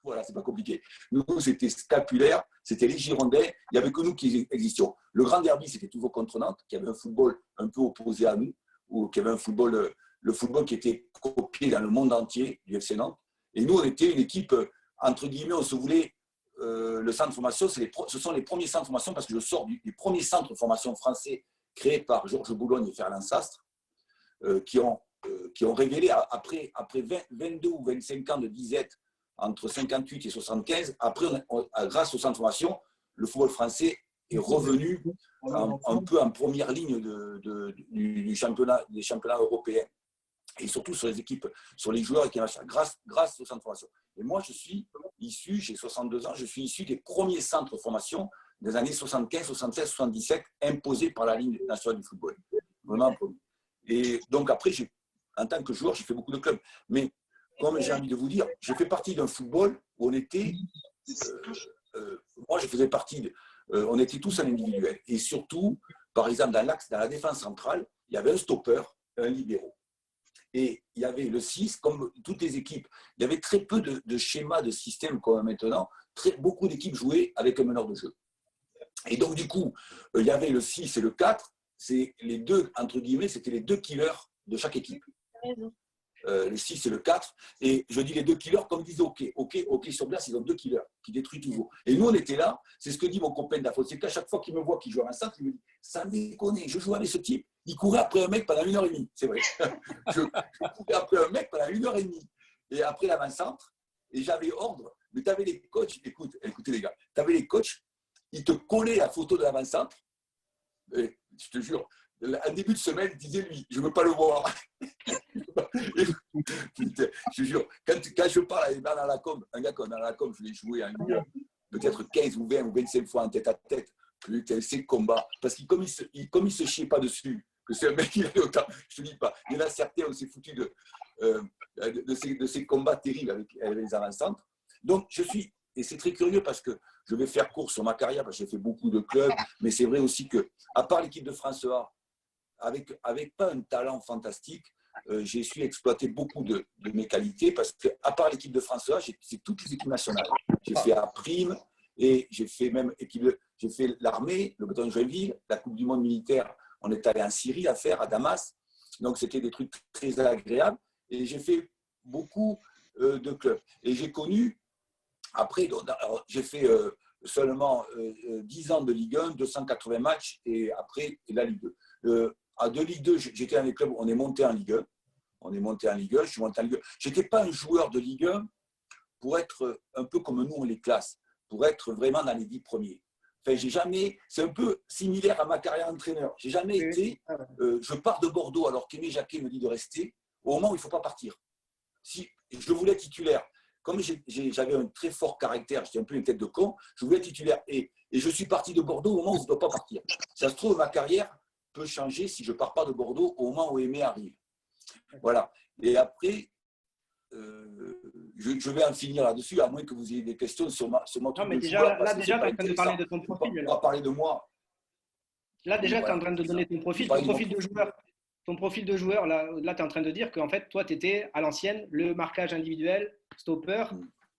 Voilà, c'est pas compliqué. Nous, c'était scapulaire, c'était les Girondins, il n'y avait que nous qui existions. Le grand derby, c'était toujours contre Nantes, qui avait un football un peu opposé à nous, ou qui avait un football, le football qui était copié dans le monde entier du FC Nantes. Et nous, on était une équipe, entre guillemets, on se voulait, le centre de formation, ce sont les premiers centres de formation, parce que je sors des premiers centres de formation français créés par Georges Boulogne et Ferland Sastre, qui ont révélé, après 22 ou 25 ans de disette, entre 58 et 75, après, grâce au centre de formation, le football français est revenu un peu en première ligne des championnats européens. Et surtout sur les équipes, sur les joueurs qui marchent grâce au centre de formation. Et moi, je suis issu, j'ai 62 ans, je suis issu des premiers centres de formation des années 75, 76, 77, imposés par la Ligue nationale du football. Vraiment. Et donc après, en tant que joueur, j'ai fait beaucoup de clubs. Mais comme j'ai envie de vous dire, j'ai fait partie d'un football où on était, moi je faisais partie, on était tous en individuel. Et surtout, par exemple, dans la défense centrale, il y avait un stopper, un libéro. Et il y avait le 6, comme toutes les équipes. Il y avait très peu de schémas, de systèmes comme maintenant. Beaucoup d'équipes jouaient avec un meneur de jeu. Et donc, du coup, il y avait le 6 et le 4. C'est les deux, entre guillemets, c'était les deux killers de chaque équipe. Le 6 et le 4. Et je dis les deux killers comme disent OK sur place, ils ont deux killers qui détruisent toujours. Et nous, on était là. C'est ce que dit mon copain d'Afos. C'est qu'à chaque fois qu'il me voit qu'il joue à un centre, il me dit ça me déconne, je joue avec ce type. Il courait après un mec pendant 1h30. C'est vrai. je courais après un mec pendant 1h30. Et après l'avant-centre, et j'avais ordre. Mais tu avais les coachs, écoutez les gars, tu avais les coachs, ils te collaient la photo de l'avant-centre. Et, je te jure, en début de semaine, il disait lui, je ne veux pas le voir. Putain, je te jure, quand je parle avec Bernard Lacombe, un gars comme Bernard Lacombe, je l'ai joué peut-être 15 ou 20 ou 25 fois en tête à tête. Putain, c'est combat. Parce que comme il se chiait pas dessus, que c'est un mec qui a autant, je ne te dis pas, il y en a certains où c'est foutu de ces combats terribles avec les avant-centres. Donc, et c'est très curieux parce que je vais faire court sur ma carrière, parce que j'ai fait beaucoup de clubs, mais c'est vrai aussi que, à part l'équipe de France A, avec pas un talent fantastique, j'ai su exploiter beaucoup de mes qualités parce qu'à part l'équipe de France A, c'est toutes les équipes nationales. J'ai fait à Prime et j'ai fait même j'ai fait l'armée, le bataillon de Joinville, la Coupe du Monde militaire. On est allé en Syrie à faire, à Damas. Donc, c'était des trucs très agréables. Et j'ai fait beaucoup de clubs. Et j'ai connu, après, j'ai fait seulement 10 ans de Ligue 1, 280 matchs, et après, la Ligue 2. De Ligue 2, j'étais dans les clubs, on est monté en Ligue 1. On est monté en Ligue 1, je suis monté en Ligue 1. Je n'étais pas un joueur de Ligue 1 pour être un peu comme nous, on les classe, pour être vraiment dans les 10 premiers. Enfin, c'est un peu similaire à ma carrière d'entraîneur. J'ai jamais été, je pars de Bordeaux alors qu'Aimé Jacquet me dit de rester, au moment où il ne faut pas partir. Si je voulais titulaire, comme j'avais un très fort caractère, j'étais un peu une tête de con, je voulais titulaire. Et je suis parti de Bordeaux au moment où je ne dois pas partir. Ça se trouve, ma carrière peut changer si je ne pars pas de Bordeaux au moment où Aimé arrive. Voilà. Et après, je vais en finir là-dessus, à moins que vous ayez des questions sur mon truc. Non, mais déjà, là, déjà, tu es en train de parler de ton profil. On va parler de moi. Là, déjà, tu es en train de donner ton profil de joueur. Ton profil de joueur, là tu es en train de dire qu'en fait, toi, tu étais à l'ancienne, le marquage individuel, stopper.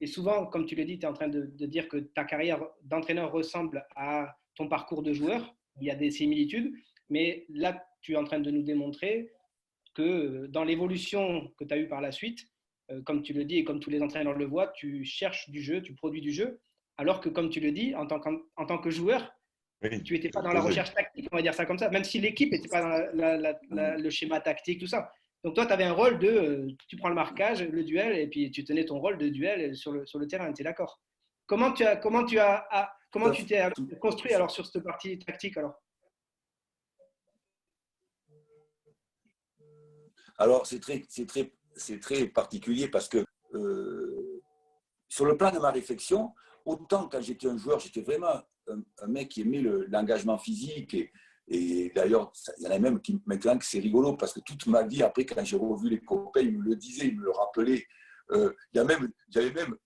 Et souvent, comme tu l'as dit, tu es en train de dire que ta carrière d'entraîneur ressemble à ton parcours de joueur. Il y a des similitudes. Mais là, tu es en train de nous démontrer que dans l'évolution que tu as eue par la suite, comme tu le dis et comme tous les entraîneurs le voient, tu cherches du jeu, tu produis du jeu. Alors que, comme tu le dis, en tant que joueur, oui, tu n'étais pas dans la recherche tactique, on va dire ça comme ça, même si l'équipe n'était pas dans le schéma tactique, tout ça. Donc toi, tu avais un rôle tu prends le marquage, le duel, et puis tu tenais ton rôle de duel sur le terrain, tu es d'accord? Comment tu t'es construit alors sur cette partie tactique alors? Alors, c'est très particulier parce que sur le plan de ma réflexion, autant quand j'étais un joueur, j'étais vraiment un mec qui aimait l'engagement physique et d'ailleurs, il y en a même qui maintenant que c'est rigolo parce que toute ma vie, après, quand j'ai revu les copains, ils me le disaient, ils me le rappelaient. J'avais même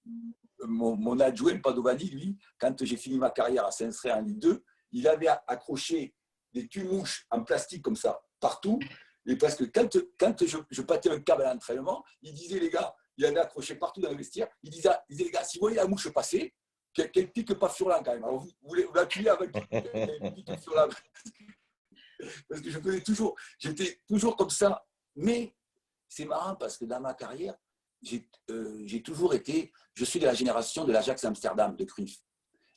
mon adjoint Padovani, lui, quand j'ai fini ma carrière à Saint-Cyr en Ligue 2, il avait accroché des tue-mouches en plastique comme ça, partout. Et parce que quand je pâtais un câble à l'entraînement, il disait, les gars, il y en a accroché partout dans le vestiaire. Il disait, les gars, si vous voyez la mouche passer, qu'elle pique pas sur l'âne quand même. Alors vous la tuez avec qu'elle pique sur l'âne. Parce que j'étais toujours comme ça. Mais c'est marrant parce que dans ma carrière, j'ai toujours été, je suis de la génération de l'Ajax Amsterdam, de Cruyff.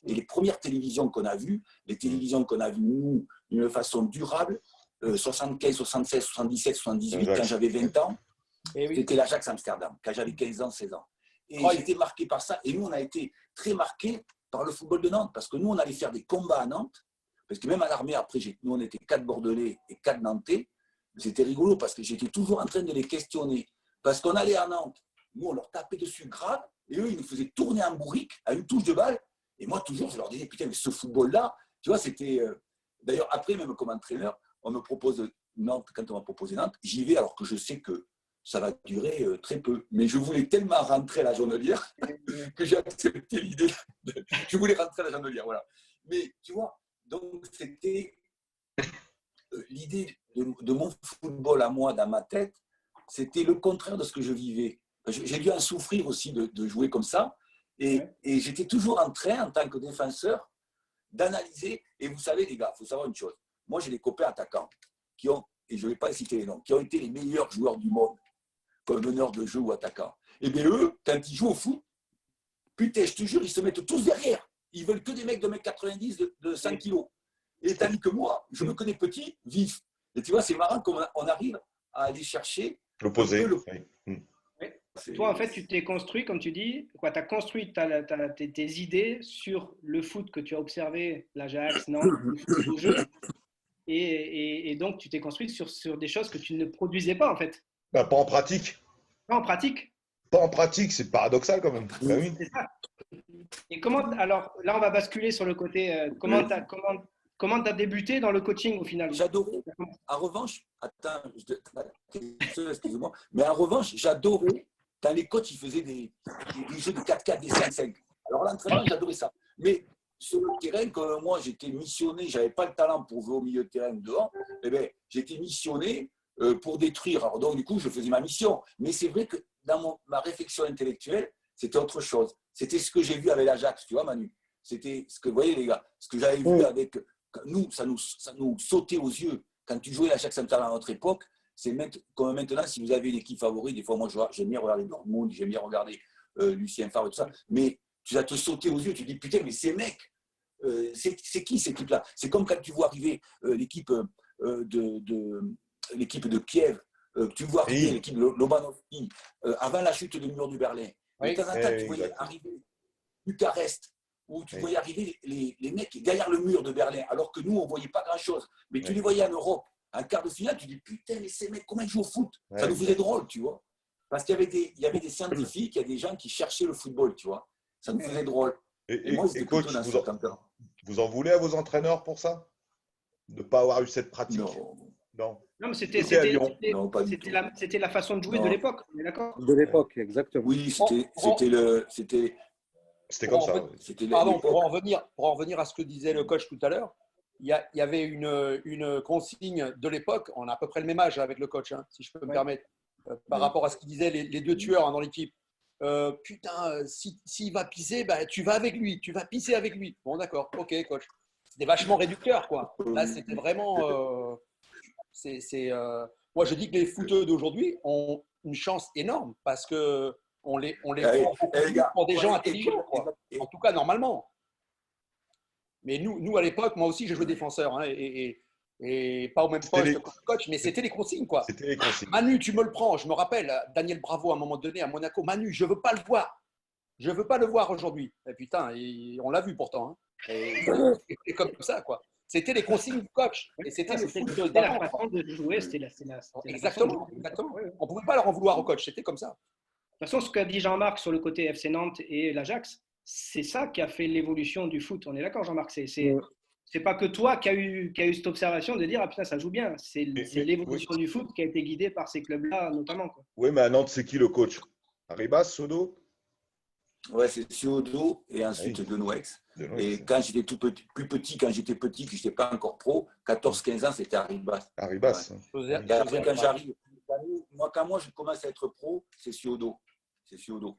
Et les premières télévisions qu'on a vues, les télévisions qu'on a vues, nous, d'une façon durable, 75, 76, 77, 78, quand j'avais 20 ans, c'était l'Ajax Amsterdam, quand j'avais 15 ans, 16 ans. Et j'ai été marqué par ça. Et nous, on a été très marqués par le football de Nantes, parce que nous, on allait faire des combats à Nantes, parce que même à l'armée, après, nous, on était 4 Bordelais et 4 Nantais. C'était rigolo, parce que j'étais toujours en train de les questionner. Parce qu'on allait à Nantes, nous, on leur tapait dessus grave, et eux, ils nous faisaient tourner en bourrique à une touche de balle. Et moi, toujours, je leur disais, putain, mais ce football-là, tu vois, c'était… D'ailleurs, après, même comme entraîneur, on me propose Nantes, quand on m'a proposé Nantes, j'y vais alors que je sais que ça va durer très peu. Mais je voulais tellement rentrer à la Jonelière que j'ai accepté l'idée. Je voulais rentrer à la Jonelière, voilà. Mais tu vois, donc c'était l'idée de mon football à moi dans ma tête, c'était le contraire de ce que je vivais. J'ai dû en souffrir aussi de jouer comme ça. Et j'étais toujours en train, en tant que défenseur, d'analyser. Et vous savez, les gars, il faut savoir une chose. Moi, j'ai des copains attaquants qui ont, et je ne vais pas citer les noms, qui ont été les meilleurs joueurs du monde, comme meneurs de jeu ou attaquants. Et bien eux, quand ils jouent au foot, putain, je te jure, ils se mettent tous derrière. Ils veulent que des mecs de 1m90 de 5 kilos. Et tandis que moi, je me connais petit, vif. Et tu vois, c'est marrant qu'on arrive à aller chercher l'opposé. Toi, en fait, tu t'es construit, comme tu dis, tu as construit tes idées sur le foot que tu as observé, l'Ajax, Nantes, le foot de jeu. Et donc, tu t'es construit sur des choses que tu ne produisais pas, en fait. Bah, pas en pratique. Pas en pratique. Pas en pratique, c'est paradoxal quand même. Bah, oui. C'est ça. Et comment, alors là, on va basculer sur le côté, comment tu as débuté dans le coaching au final? J'adorais. En revanche, excuse-moi, mais en revanche, j'adorais quand les coachs ils faisaient des jeux de 4-4, des 5-5. Alors l'entraînement, j'adorais ça. Mais sur le terrain, comme moi, j'étais missionné, je n'avais pas le talent pour jouer au milieu de terrain dehors, eh bien, j'étais missionné pour détruire. Alors donc, du coup, je faisais ma mission. Mais c'est vrai que dans ma réflexion intellectuelle, c'était autre chose. C'était ce que j'ai vu avec l'Ajax, tu vois, Manu. C'était ce que, vous voyez, les gars, ce que j'avais vu avec nous, ça nous sautait aux yeux. Quand tu jouais l'Ajax Amsterdam à notre époque, c'est comme maintenant, si vous avez une équipe favorite, des fois, moi, j'aime bien regarder Dortmund, j'aime bien regarder Lucien Favre et tout ça, mais tu vas te sauter aux yeux, tu te dis, putain, mais ces mecs, c'est qui cette équipe-là? C'est comme quand tu vois arriver l'équipe de Kiev, tu vois arriver l'équipe de Lobanovski, avant la chute du mur du Berlin. De temps en temps, tu voyais arriver Bucarest, où tu voyais arriver les mecs derrière le mur de Berlin, alors que nous, on ne voyait pas grand-chose. Mais tu les voyais en Europe. En quart de finale, tu dis, putain, mais ces mecs, comment ils jouent au foot? Ça nous faisait drôle, tu vois. Parce qu'il y avait des scientifiques, il y a des gens qui cherchaient le football, tu vois. Ça nous faisait drôle. Et moi, c'était coach, vous en voulez à vos entraîneurs pour ça? De ne pas avoir eu cette pratique? Non, mais c'était la façon de jouer de l'époque, on est d'accord? De l'époque, exactement. Oui, c'était comme ça. Pardon, pour en revenir à ce que disait le coach tout à l'heure, il y avait une consigne de l'époque, on a à peu près le même âge avec le coach, hein, si je peux me permettre, par rapport à ce qu'il disait les deux tueurs dans l'équipe. Putain, s'il va pisser, bah, tu vas avec lui, tu vas pisser avec lui. Bon, d'accord, ok, coach. C'était vachement réducteur, quoi. Là, c'était vraiment… Moi, je dis que les footeux d'aujourd'hui ont une chance énorme parce qu'on les prend pour des gens intelligents, quoi. En tout cas, normalement. Mais nous à l'époque, moi aussi, j'ai joué défenseur hein, et pas au même poste que le coach, mais c'était les consignes, quoi. C'était les consignes. Manu, tu me le prends. Je me rappelle, Daniel Bravo, à un moment donné, à Monaco. Manu, je ne veux pas le voir. Je ne veux pas le voir aujourd'hui. Et putain, on l'a vu pourtant. Hein. Et comme ça, quoi. C'était les consignes du coach. Et c'était le foot de la façon de jouer. Exactement. On ne pouvait pas leur en vouloir au coach. C'était comme ça. De toute façon, ce qu'a dit Jean-Marc sur le côté FC Nantes et l'Ajax, c'est ça qui a fait l'évolution du foot. On est d'accord, Jean-Marc? C'est pas que toi qui a eu cette observation de dire ah putain ça joue bien. C'est l'évolution du foot qui a été guidée par ces clubs-là notamment. Quoi. Oui, mais à Nantes, c'est qui le coach? Arribas, Sodo? Ouais, c'est Sodo et ensuite Denouex. Et quand j'étais plus petit, que je n'étais pas encore pro, 14-15 ans, c'était Arribas. Arribas. Ouais. Et après, quand j'arrive, quand moi je commence à être pro, c'est Sodo. C'est Ciodo.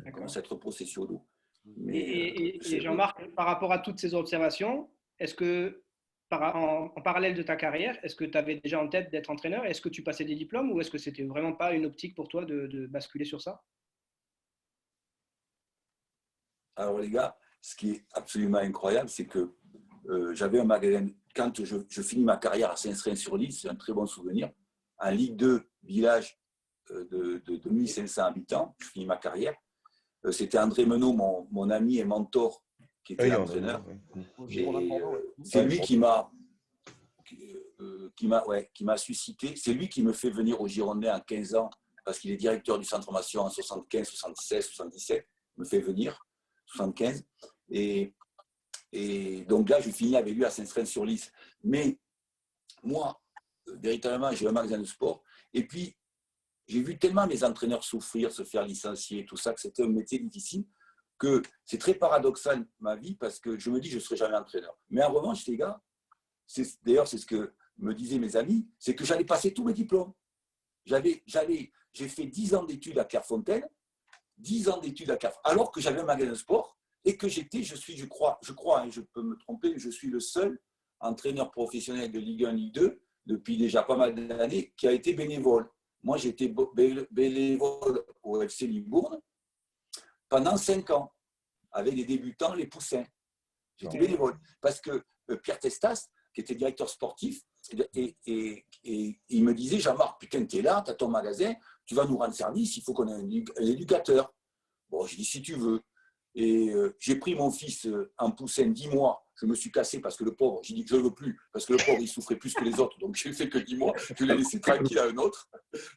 D'accord. Ancêtre pro, c'est Ciodo. Et Jean-Marc, par rapport à toutes ces observations, est-ce que, en parallèle de ta carrière, est-ce que tu avais déjà en tête d'être entraîneur? Est-ce que tu passais des diplômes ou est-ce que c'était vraiment pas une optique pour toi de basculer sur ça? Alors les gars, ce qui est absolument incroyable, c'est que j'avais un magasin, quand je finis ma carrière à Saint-Srin-sur-Lys, c'est un très bon souvenir, en Ligue 2, village de 2500 habitants, je finis ma carrière. C'était André Menot, mon ami et mentor, qui était l'entraîneur. C'est lui qui m'a suscité, c'est lui qui me fait venir au Girondins à 15 ans, parce qu'il est directeur du centre de formation en 75, 76, 77, me fait venir, 75. Et donc là, je finis avec lui à Saint-Srin-sur-Lys. Mais moi, véritablement, j'ai un magasin de sport. Et puis, j'ai vu tellement mes entraîneurs souffrir, se faire licencier, tout ça, que c'était un métier difficile, que c'est très paradoxal ma vie, parce que je me dis que je ne serai jamais entraîneur. Mais en revanche, les gars, d'ailleurs, c'est ce que me disaient mes amis, c'est que j'allais passer tous mes diplômes. J'ai fait 10 ans d'études à Clairefontaine, 10 ans d'études à Clairefontaine, alors que j'avais un magasin de sport et que je crois, hein, je peux me tromper, je suis le seul entraîneur professionnel de Ligue 1, Ligue 2, depuis déjà pas mal d'années, qui a été bénévole. Moi, j'étais bénévole au FC Libourne pendant 5 ans, avec les débutants, les poussins. J'étais bénévole. Parce que Pierre Testas, qui était directeur sportif, et il me disait, Jean-Marc, putain, t'es là, t'as ton magasin, tu vas nous rendre service, il faut qu'on ait un éducateur. Bon, j'ai dit, si tu veux. Et j'ai pris mon fils en poussin 10 mois. Je me suis cassé parce que le pauvre, j'ai dit que je ne veux plus, parce que le pauvre, il souffrait plus que les autres. Donc, j'ai fait que 10 mois. Je l'ai laissé tranquille à un autre,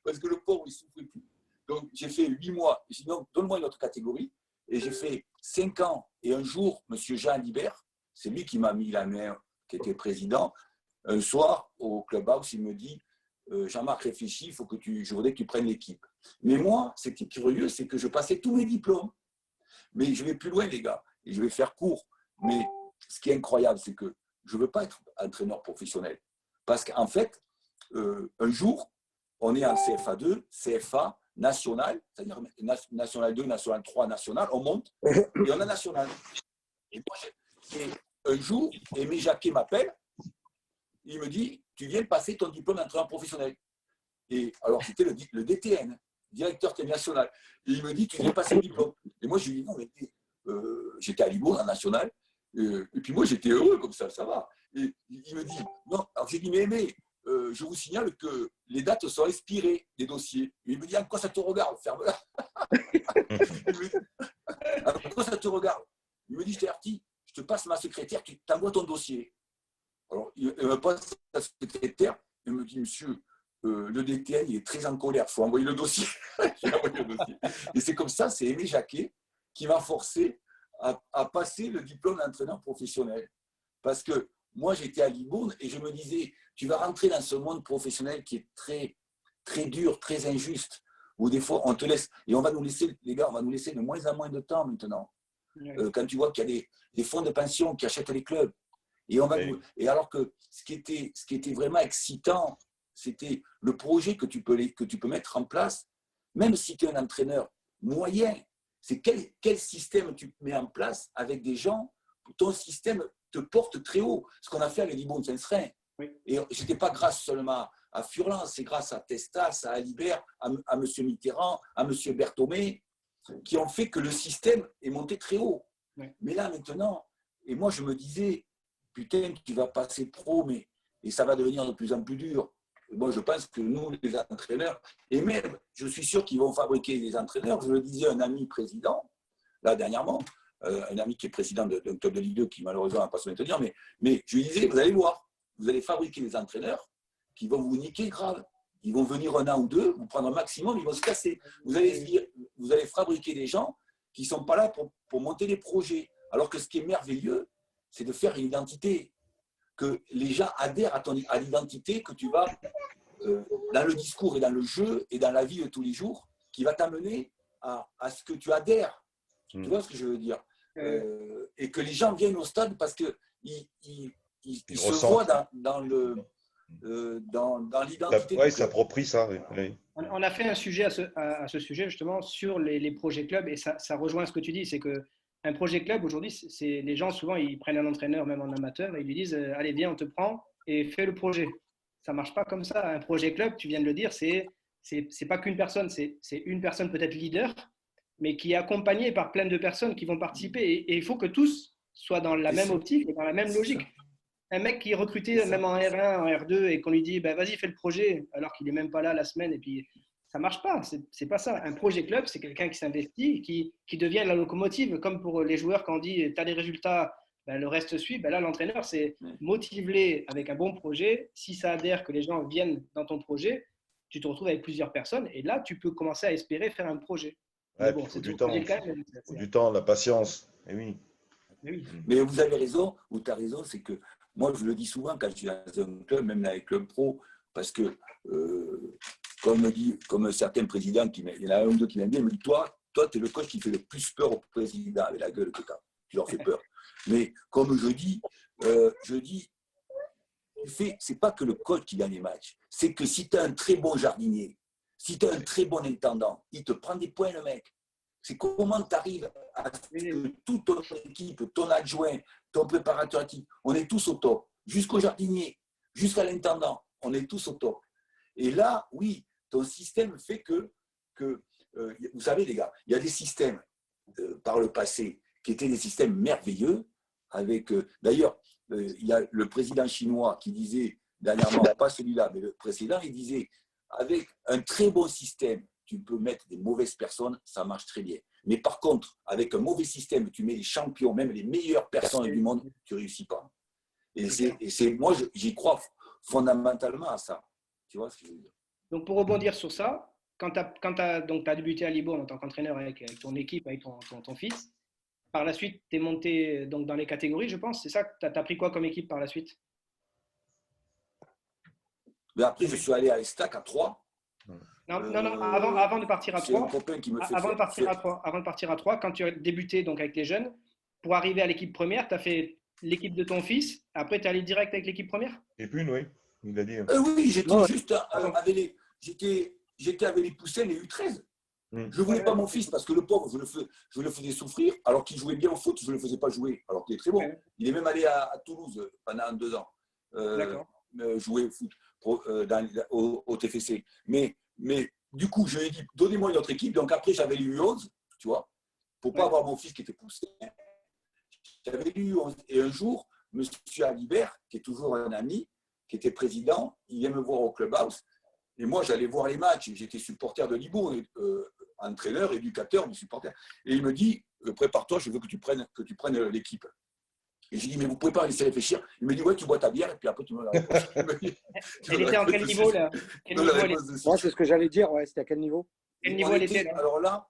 parce que le pauvre, il souffrait plus. Donc, j'ai fait 8 mois. J'ai dit, non, donne-moi une autre catégorie. Et j'ai fait 5 ans. Et un jour, M. Jean Libert, c'est lui qui m'a mis la main, qui était président. Un soir, au clubhouse, il me dit, Jean-Marc, réfléchis, je voudrais que tu prennes l'équipe. Mais moi, ce qui est curieux, c'est que je passais tous mes diplômes. Mais je vais plus loin, les gars, et je vais faire court. Mais ce qui est incroyable, c'est que je ne veux pas être entraîneur professionnel. Parce qu'en fait, un jour, on est en CFA 2, CFA, national, c'est-à-dire national 2, national 3, national, on monte, et on a national. Et un jour, Aimé Jacquet m'appelle, il me dit, tu viens de passer ton diplôme d'entraîneur professionnel. Et alors, c'était le DTN, directeur national. Et il me dit, tu viens de passer le diplôme. Et moi, je lui dis, non, mais j'étais à Libourne, en national. Et puis moi, j'étais heureux comme ça va. Et il me dit, non, alors j'ai dit, mais Aimé, je vous signale que les dates sont expirées des dossiers. Et il me dit, à quoi ça te regarde? Ferme-la. À quoi ça te regarde? Il me dit, je t'ai averti, je te passe ma secrétaire, tu t'envoies ton dossier. Alors, il me passe sa secrétaire, il me dit, monsieur, le DTN, il est très en colère, il faut envoyer le dossier. J'ai envoyé le dossier. Et c'est comme ça, c'est Aimé Jacquet qui m'a forcé à passer le diplôme d'entraîneur professionnel. Parce que moi, j'étais à Libourne et je me disais, tu vas rentrer dans ce monde professionnel qui est très, très dur, très injuste, où des fois, on te laisse, et on va nous laisser, les gars, on va nous laisser de moins en moins de temps maintenant. Quand tu vois qu'il y a des fonds de pension qui achètent les clubs. Et alors que ce qui était vraiment excitant, c'était le projet que tu peux mettre en place, même si tu es un entraîneur moyen. C'est quel système tu mets en place avec des gens, ton système te porte très haut. Ce qu'on a fait avec Libourne Saint-Srin. Oui. Et ce n'était pas grâce seulement à Furlan, c'est grâce à Testas, à Alibert, à M. Mitterrand, à M. Berthomé, qui ont fait que le système est monté très haut. Oui. Mais là, maintenant, et moi, je me disais, putain, tu vas passer pro, et ça va devenir de plus en plus dur. Et moi, je pense que nous, les entraîneurs, et même, je suis sûr qu'ils vont fabriquer des entraîneurs. Je le disais à un ami président, là, dernièrement, un ami qui est président d'un club de Ligue 2, qui malheureusement n'a pas se maintenir, mais je lui disais, vous allez voir, vous allez fabriquer des entraîneurs qui vont vous niquer grave. Ils vont venir un an ou deux, vous prendre un maximum, ils vont se casser. Vous allez fabriquer des gens qui ne sont pas là pour monter des projets. Alors que ce qui est merveilleux, c'est de faire une identité, que les gens adhèrent à l'identité que tu vas dans le discours et dans le jeu et dans la vie de tous les jours, qui va t'amener à ce que tu adhères. Tu vois ce que je veux dire? Et que les gens viennent au stade parce qu'ils se voient dans dans l'identité. Oui, il s'approprie ça. Oui. On a fait un sujet à ce sujet, justement, sur les projets clubs, et ça rejoint ce que tu dis, c'est qu'un projet club, aujourd'hui, les gens, souvent, ils prennent un entraîneur, même en amateur, et ils lui disent, allez, viens, on te prend, et fais le projet. Ça ne marche pas comme ça. Un projet club, tu viens de le dire, c'est pas qu'une personne, c'est une personne peut-être leader, mais qui est accompagnée par plein de personnes qui vont participer, et il faut que tous soient dans la même optique et dans la même logique. Un mec qui est recruté même en R1, en R2 et qu'on lui dit bah, vas-y fais le projet alors qu'il n'est même pas là la semaine et puis ça ne marche pas, c'est pas ça. Un projet club, c'est quelqu'un qui s'investit, qui devient la locomotive, comme pour les joueurs quand on dit tu as des résultats, ben, le reste suit. Ben là l'entraîneur c'est motiver avec un bon projet, si ça adhère que les gens viennent dans ton projet, tu te retrouves avec plusieurs personnes et là tu peux commencer à espérer faire un projet. Ouais, bon, il faut du temps, du temps, la patience, et oui. Mais vous avez raison, ou tu as raison, c'est que moi, je le dis souvent quand je suis dans un club, même avec Club Pro, parce que, comme certains présidents, il y en a un ou deux qui m'aiment bien, ils me disent toi, tu es le coach qui fait le plus peur aux présidents avec la gueule que tu as. Tu leur fais peur. Mais comme je dis, c'est pas que le coach qui gagne les matchs, c'est que si tu as un très bon jardinier, si tu as un très bon intendant, il te prend des points, le mec. C'est comment tu arrives à ce que toute ton équipe, ton adjoint, ton préparateur actif, on est tous au top. Jusqu'au jardinier, jusqu'à l'intendant, on est tous au top. Et là, oui, ton système fait que vous savez les gars, il y a des systèmes par le passé qui étaient des systèmes merveilleux. D'ailleurs, il y a le président chinois qui disait, dernièrement, pas celui-là, mais le précédent, il disait, avec un très bon système, tu peux mettre des mauvaises personnes, ça marche très bien. Mais par contre, avec un mauvais système, tu mets les champions, même les meilleures personnes du monde, tu ne réussis pas. Et moi, j'y crois fondamentalement à ça. Tu vois ce que je veux dire? Donc, pour rebondir sur ça, quand tu as débuté à Libourne en tant qu'entraîneur avec ton équipe, avec ton fils, par la suite, tu es monté donc, dans les catégories, je pense. C'est ça? Tu as pris quoi comme équipe par la suite? Mais après, je suis allé à Estac à 3. Non, avant de partir à 3. C'est un copain qui me fait avant de partir à 3, quand tu as débuté donc, avec les jeunes, pour arriver à l'équipe première, tu as fait l'équipe de ton fils. Après, tu es allé direct avec l'équipe première? Et puis, oui. Il a dit. Oui, j'étais juste j'étais avec les poussins, les U13. Je ne voulais pas mon fils parce que le pauvre, je le faisais souffrir. Alors qu'il jouait bien au foot, je ne le faisais pas jouer. Alors qu'il est très bon. Il est même allé à Toulouse pendant 2 ans. Jouer au foot au TFC. Mais du coup, je lui ai dit, donnez-moi une autre équipe. Donc après, j'avais les U11, tu vois, pour ne pas avoir mon fils qui était poussé. J'avais les U11. Et un jour, M. Alibert, qui est toujours un ami, qui était président, il vient me voir au clubhouse. Et moi, j'allais voir les matchs. J'étais supporter de Libourne, entraîneur, éducateur, mais supporter. Et il me dit, prépare-toi, je veux que tu prennes l'équipe. Et j'ai dit, mais vous ne pouvez pas laisser réfléchir. Il me dit, ouais, tu bois ta bière et puis après tu me la réponse. Elle était en quel niveau là? Moi, c'est ce que j'allais dire, ouais, c'était à quel niveau? Quel niveau elle était? Alors là,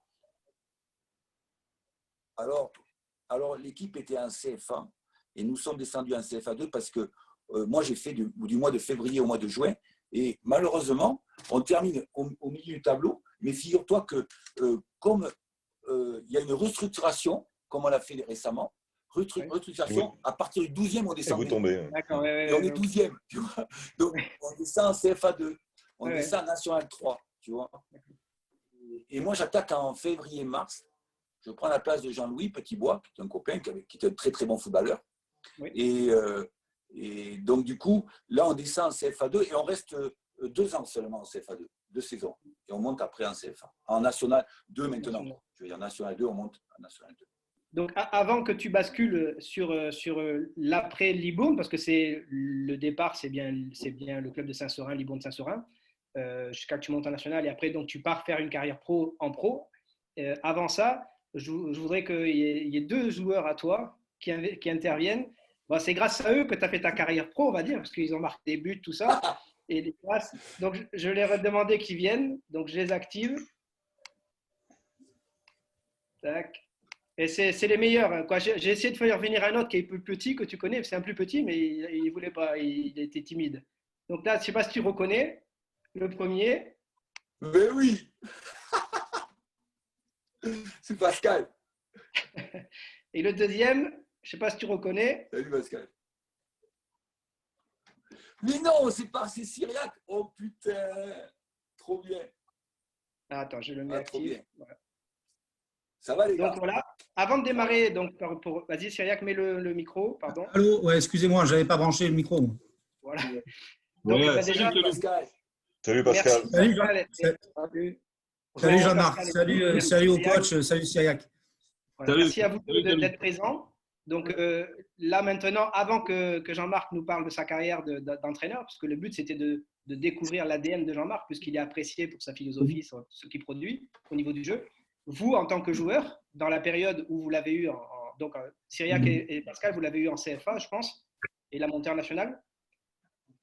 alors l'équipe était en CFA et nous sommes descendus en CFA2 parce que moi, j'ai fait du mois de février au mois de juin. Et malheureusement, on termine au milieu du tableau. Mais figure-toi que comme il y a une restructuration, comme on l'a fait récemment, restructuration, à partir du 12e, on descend. Et vous tombez. D'accord, et on est 12e, tu vois. Donc, on descend en CFA2, on descend en National 3, tu vois. Et moi, j'attaque en février-mars. Je prends la place de Jean-Louis Petitbois, qui est un copain, qui est un très, très bon footballeur. Oui. Et donc, du coup, là, on descend en CFA2 et on reste 2 ans seulement en CFA2, 2 saisons. Et on monte après en CFA. En National 2 maintenant. Je veux dire, en National 2, on monte en National 2. Donc, avant que tu bascules sur l'après Libourne, parce que le départ, c'est bien le club de Saint-Seurin, Libourne de Saint-Seurin, jusqu'à que tu montes en national, et après, donc, tu pars faire une carrière pro en pro. Avant ça, je voudrais qu'il y ait 2 joueurs à toi qui interviennent. Bon, c'est grâce à eux que tu as fait ta carrière pro, on va dire, parce qu'ils ont marqué des buts, tout ça. Et donc, je leur ai demandé qu'ils viennent, donc je les active. Tac. Et c'est les meilleurs. Quoi. J'ai essayé de faire venir un autre qui est plus petit, que tu connais. C'est un plus petit, mais il ne voulait pas. Il était timide. Donc là, je ne sais pas si tu reconnais le premier. Mais oui. C'est Pascal. Et le deuxième, je ne sais pas si tu reconnais. Salut Pascal. Mais non, c'est Cyriac. Oh putain, trop bien. Attends, je le mets Trop actif. bien. Voilà. Ça va les gars? Donc voilà, avant de démarrer, donc, vas-y Cyriac, mets le micro, pardon. Allô, ouais, excusez-moi, je n'avais pas branché le micro. Voilà. Donc Ouais, déjà, Salut Pascal. Salut Pascal. merci. Salut Jean-Marc, Pascal. salut au coach, salut Cyriac. Voilà, Salut. merci à vous d'être présents. Donc là maintenant, avant que Jean-Marc nous parle de sa carrière d'entraîneur, parce que le but c'était de découvrir l'ADN de Jean-Marc, puisqu'il est apprécié pour sa philosophie, sur ce qu'il produit au niveau du jeu. Vous, en tant que joueur, dans la période où vous l'avez eu, donc Cyriac et Pascal, vous l'avez eu en CFA, je pense, et la montée en nationale.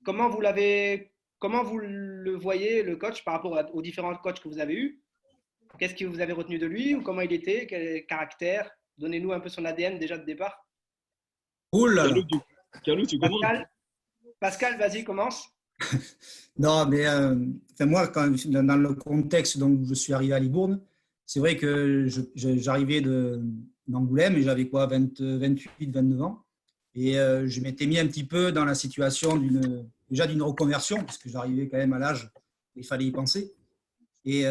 Comment vous le voyez, le coach, par rapport aux différents coachs que vous avez eus? Qu'est-ce que vous avez retenu de lui, ou comment il était, quel caractère? Donnez-nous un peu son ADN déjà de départ. Ouh là là. Carlo, tu commences. Pascal, vas-y, commence. Non, mais moi, dans le contexte dont je suis arrivé à Libourne, c'est vrai que j'arrivais d'Angoulême et j'avais quoi, 28, 29 ans. Et je m'étais mis un petit peu dans la situation déjà d'une reconversion, parce que j'arrivais quand même à l'âge où il fallait y penser. Et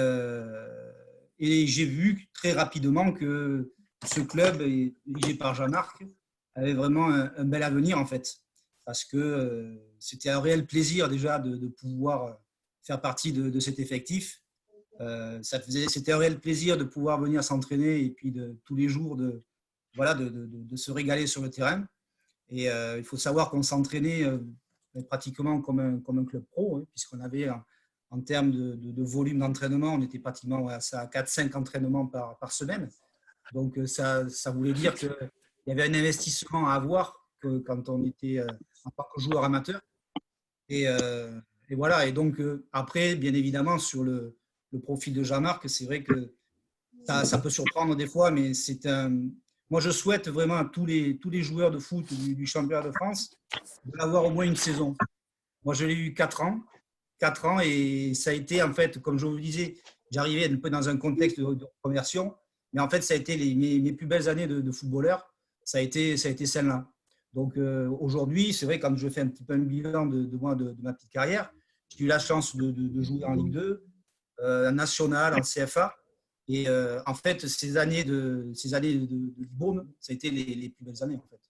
j'ai vu très rapidement que ce club, dirigé par Jean-Marc, avait vraiment un bel avenir en fait. Parce que c'était un réel plaisir déjà de pouvoir faire partie de cet effectif. C'était un réel plaisir de pouvoir venir s'entraîner et puis tous les jours de se régaler sur le terrain. Et il faut savoir qu'on s'entraînait pratiquement comme un club pro, hein, puisqu'on avait, en termes de volume d'entraînement, on était pratiquement à 4-5 entraînements par semaine. Donc ça voulait dire qu'il y avait un investissement à avoir quand on était en tant que joueur amateur. Et voilà. Et donc après, bien évidemment, sur le profil de Jean-Marc, c'est vrai que ça peut surprendre des fois, mais moi, je souhaite vraiment à tous les joueurs de foot du championnat de France d'avoir au moins une saison. Moi, je l'ai eu 4 ans. 4 ans, et ça a été, en fait, comme je vous le disais, j'arrivais un peu dans un contexte de conversion, mais en fait, ça a été mes plus belles années de footballeur, ça a été celle-là. Donc aujourd'hui, c'est vrai, quand je fais un petit peu un bilan de ma petite carrière, j'ai eu la chance de jouer en Ligue 2, en National, en CFA. Et en fait, ces années de Libourne, ça a été les plus belles années, en fait.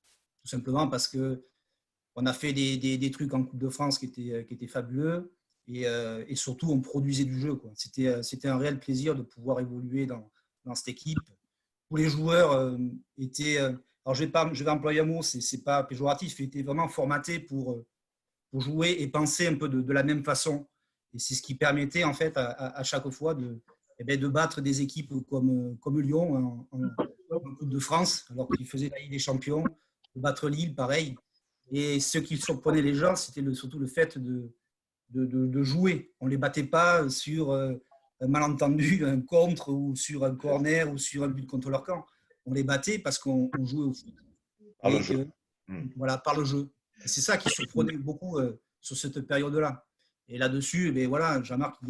Tout simplement parce qu'on a fait des trucs en Coupe de France qui étaient fabuleux. Et surtout, on produisait du jeu, quoi. C'était un réel plaisir de pouvoir évoluer dans cette équipe. Tous les joueurs étaient… alors, je vais employer un mot, ce n'est pas péjoratif, ils étaient vraiment formatés pour jouer et penser un peu de la même façon. Et c'est ce qui permettait, en fait, à chaque fois de battre des équipes comme Lyon en Coupe de France, alors qu'ils faisaient la Ligue des Champions, de battre Lille, pareil. Et ce qui surprenait les gens, c'était surtout le fait de jouer. On ne les battait pas sur un malentendu, un contre, ou sur un corner, ou sur un but contre leur camp. On les battait parce qu'on jouait au foot. Par le jeu. Voilà, par le jeu. Et c'est ça qui surprenait beaucoup sur cette période-là. Et là-dessus, voilà, Jean-Marc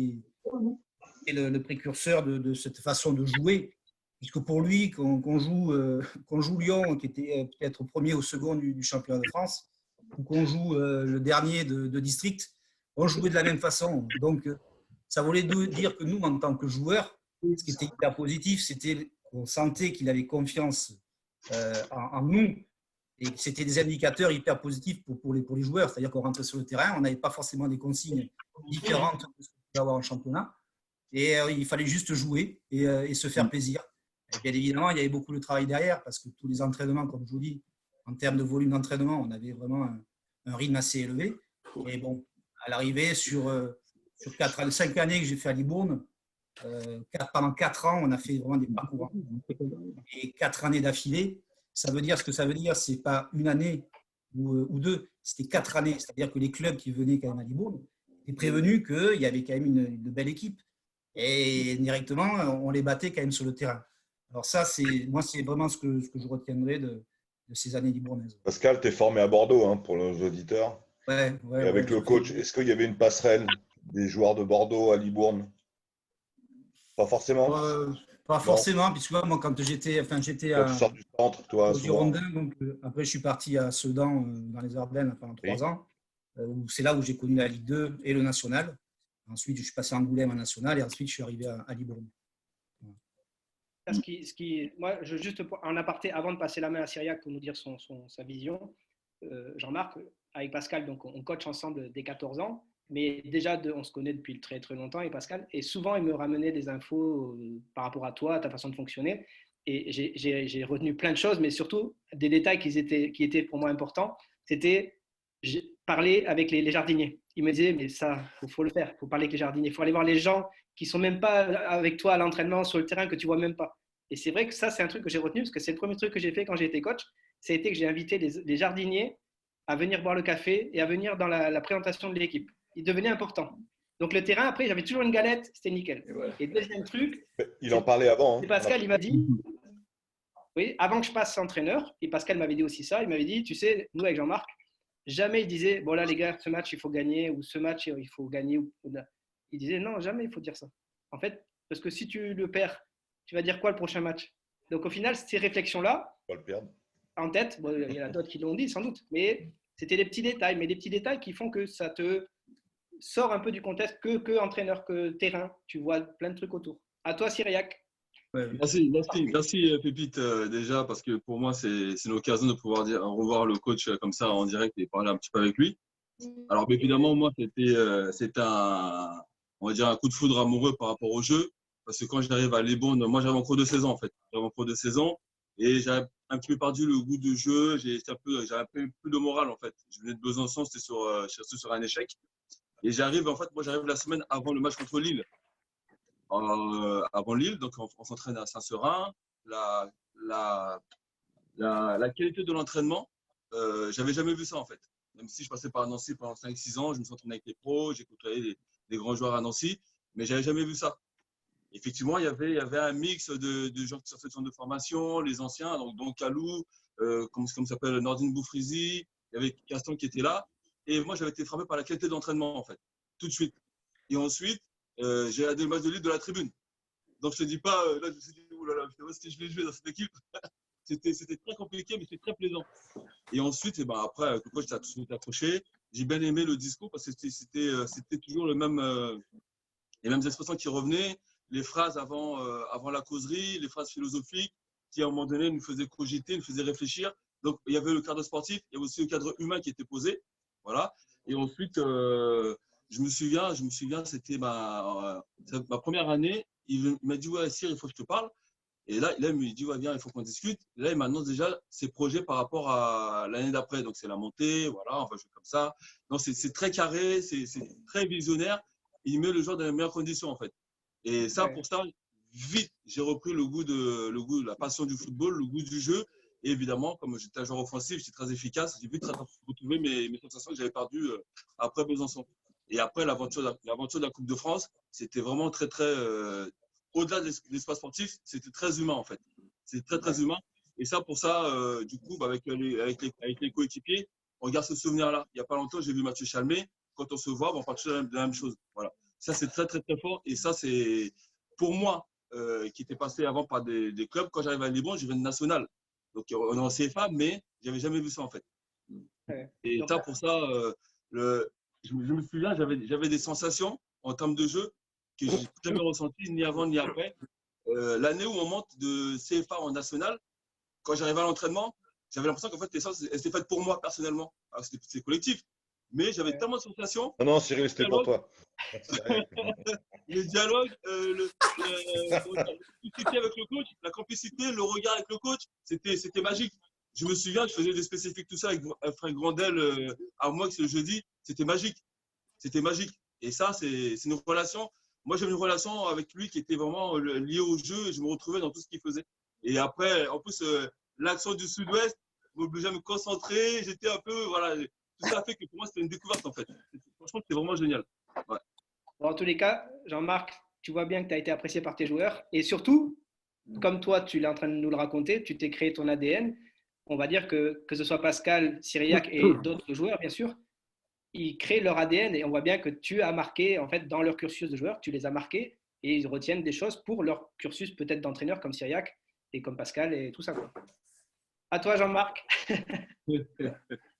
est le précurseur de cette façon de jouer, puisque pour lui, qu'on joue Lyon, qui était peut-être premier ou second du championnat de France, ou qu'on joue le dernier de district, on jouait de la même façon. Donc, ça voulait dire que nous, en tant que joueurs, ce qui était hyper positif, c'était qu'on sentait qu'il avait confiance en nous, et que c'était des indicateurs hyper positifs pour les joueurs. C'est-à-dire qu'on rentrait sur le terrain, on n'avait pas forcément des consignes différentes de ce qu'on pouvait avoir en championnat. Et il fallait juste jouer et se faire plaisir. Et bien évidemment, il y avait beaucoup de travail derrière, parce que tous les entraînements, comme je vous dis, en termes de volume d'entraînement, on avait vraiment un rythme assez élevé. Et bon, à l'arrivée, sur 5 années que j'ai fait à Libourne, pendant 4 ans, on a fait vraiment des parcours. Et 4 années d'affilée, ça veut dire ce que ça veut dire, c'est pas une année ou 2, c'était 4 années. C'est-à-dire que les clubs qui venaient quand même à Libourne étaient prévenus qu'il y avait quand même une belle équipe. Et directement, on les battait quand même sur le terrain. Alors ça, c'est vraiment ce que je retiendrai de ces années libournaises. Pascal, tu es formé à Bordeaux, hein, pour nos auditeurs. Ouais, et avec le coach, est-ce qu'il y avait une passerelle des joueurs de Bordeaux à Libourne? Pas forcément. Pas forcément, puisque moi, quand j'étais tu sors du centre, toi, au Girondin, donc après je suis parti à Sedan, dans les Ardennes, pendant 3 ans. C'est là où j'ai connu la Ligue 2 et le national. Ensuite, je suis passé à Angoulême en national et ensuite, je suis arrivé à Libourne. Moi, juste en aparté, avant de passer la main à Cyriac pour nous dire sa vision, Jean-Marc, avec Pascal, donc on coach ensemble dès 14 ans, mais déjà on se connaît depuis très très longtemps avec Pascal, et souvent il me ramenait des infos par rapport à toi, à ta façon de fonctionner, et j'ai retenu plein de choses, mais surtout des détails qui étaient pour moi importants. C'était parler avec les jardiniers. Il me disait, mais ça, faut le faire, il faut parler avec les jardiniers, il faut aller voir les gens qui ne sont même pas avec toi à l'entraînement sur le terrain, que tu ne vois même pas. Et c'est vrai que ça, c'est un truc que j'ai retenu, parce que c'est le premier truc que j'ai fait quand j'ai été coach, c'était que j'ai invité les jardiniers à venir boire le café et à venir dans la présentation de l'équipe. Il devenait important. Donc le terrain, après, j'avais toujours une galette, c'était nickel. Et deuxième truc… Il en parlait avant. Hein. Pascal, il m'a dit… Oui, avant que je passe entraîneur, et Pascal m'avait dit aussi ça, il m'avait dit, tu sais, nous avec Jean-Marc, jamais il disait, bon là les gars, ce match il faut gagner, ou ce match il faut gagner. Il disait, non, jamais il faut dire ça. En fait, parce que si tu le perds, tu vas dire quoi le prochain match? Donc au final, ces réflexions-là, On va le perdre. En tête, bon, il y en a d'autres qui l'ont dit sans doute, mais c'était des petits détails, mais des petits détails qui font que ça te sort un peu du contexte que entraîneur, que terrain. Tu vois plein de trucs autour. À toi, Cyriac. Merci Pépite, déjà, parce que pour moi, c'est une occasion de pouvoir revoir le coach comme ça en direct et parler un petit peu avec lui. Alors, évidemment, moi, c'était on va dire un coup de foudre amoureux par rapport au jeu, parce que quand j'arrive à Libourne, moi, j'avais en cours de saison, en fait. J'avais en cours de saison et j'avais un petit peu perdu le goût du jeu. J'avais un peu plus de morale, en fait. Je venais de Besançon, c'était sur un échec. Et j'arrive la semaine avant le match contre Lille. Avant Lille, donc on s'entraîne à Saint-Seurin. La qualité de l'entraînement, j'avais jamais vu ça en fait. Même si je passais par Nancy pendant 5-6 ans, je me suis entraîné avec les pros, j'ai côtoyé des grands joueurs à Nancy, mais j'avais jamais vu ça. Effectivement, il y avait un mix de gens qui sortaient de centre de formation, les anciens, donc Kalou, comme s'appelle Nordine Boufrizi, il y avait Gaston qui était là, et moi j'avais été frappé par la qualité d'entraînement en fait, tout de suite. Et ensuite, j'ai regardé le match de Lille de la tribune. Donc, je ne te dis pas, là, je me suis dit, oulala, si je vais jouer dans cette équipe, c'était très compliqué, mais c'était très plaisant. Et ensuite, après, le coach a tout de suite accroché. J'ai bien aimé le discours parce que c'était toujours les mêmes expressions qui revenaient, les phrases avant la causerie, les phrases philosophiques qui, à un moment donné, nous faisaient cogiter, nous faisaient réfléchir. Donc, il y avait le cadre sportif, il y avait aussi le cadre humain qui était posé. Voilà. Et ensuite, je me souviens, c'était ma première année. Il m'a dit, ouais, Cyr, il faut que je te parle. Et là, il me dit, ouais, viens, il faut qu'on discute. Et là, il m'annonce déjà ses projets par rapport à l'année d'après. Donc, c'est la montée, voilà, on va jouer comme ça. Donc, c'est très carré, c'est très visionnaire. Il met le joueur dans les meilleures conditions, en fait. Et ça, pour ça, vite, j'ai repris le goût de la passion du football, le goût du jeu. Et évidemment, comme j'étais un joueur offensif, j'étais très efficace. J'ai vite retrouvé mes sensations que j'avais perdues après Besançon. Et après, l'aventure de la Coupe de France, c'était vraiment très, très… au-delà de l'espace sportif, c'était très humain, en fait. C'est très, très humain. Et ça, pour ça, du coup, avec les coéquipiers, on garde ce souvenir-là. Il n'y a pas longtemps, j'ai vu Mathieu Chalmé. Quand on se voit, on parle toujours de la même chose. Voilà. Ça, c'est très, très, très fort. Et ça, c'est pour moi, qui était passé avant par des clubs. Quand j'arrive à Libourne, je viens de National. Donc, on est en CFA, mais je n'avais jamais vu ça, en fait. Et ça, pour ça, je me souviens, j'avais des sensations en termes de jeu que je n'ai jamais ressenties ni avant ni après. L'année où on monte de CFA en national, quand j'arrivais à l'entraînement, j'avais l'impression qu'en fait, les séances, elles étaient faites pour moi personnellement. Alors, c'est collectif. Mais j'avais tellement de sensations. Non, Cyril, c'était pour toi. Le dialogue, la complicité avec le coach, la complicité, le regard avec le coach, c'était magique. Je me souviens, je faisais des spécifiques, tout ça avec Franck Grandel à moi, c'est le jeudi. C'était magique. C'était magique. Et ça, c'est une relation. Moi, j'avais une relation avec lui qui était vraiment liée au jeu et je me retrouvais dans tout ce qu'il faisait. Et après, en plus, l'accent du Sud-Ouest m'obligeait à me concentrer. J'étais un peu, voilà, tout ça a fait que pour moi, c'était une découverte en fait. Franchement, c'était vraiment génial. Ouais. Bon, en tous les cas, Jean-Marc, tu vois bien que tu as été apprécié par tes joueurs. Et surtout, comme toi, tu es en train de nous le raconter, tu t'es créé ton ADN. On va dire que ce soit Pascal, Cyriac et d'autres joueurs, bien sûr, ils créent leur ADN et on voit bien que tu as marqué, en fait, dans leur cursus de joueur, tu les as marqués et ils retiennent des choses pour leur cursus peut-être d'entraîneur comme Cyriac et comme Pascal et tout ça, quoi. À toi, Jean-Marc.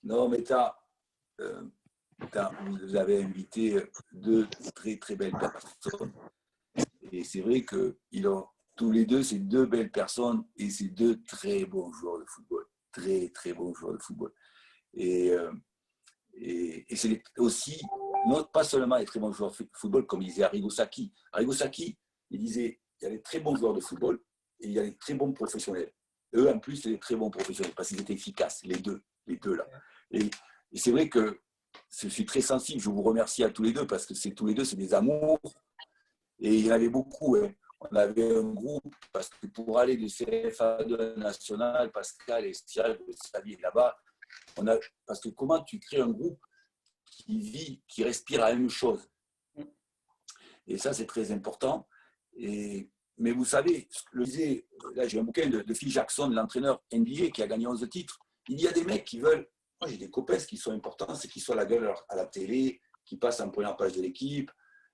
Non, mais vous avez invité deux très, très belles personnes. Et c'est vrai que tous les deux, c'est deux belles personnes et c'est deux très bons joueurs de football. Très, très bons joueurs de football. Et c'est aussi, non pas seulement les très bons joueurs de football, comme disait Arrigo Sacchi. Arrigo Sacchi, il disait il y a des très bons joueurs de football et il y a des très bons professionnels. Eux, en plus, c'est des très bons professionnels parce qu'ils étaient efficaces, les deux là. Et c'est vrai que je suis très sensible, je vous remercie à tous les deux parce que tous les deux, c'est des amours. Et il y en avait beaucoup. Hein. On avait un groupe, parce que pour aller du CFA2 national, Pascal et Cyril, vous saviez là-bas, parce que comment tu crées un groupe qui vit, qui respire la même chose. Et ça, c'est très important. Mais vous savez, je disais, là j'ai un bouquin de Phil Jackson, l'entraîneur NBA qui a gagné 11 titres. Il y a des mecs qui veulent, moi j'ai des copains, ce qui sont importants, c'est qu'ils soient la gueule à la télé, qu'ils passent en première page de l'équipe,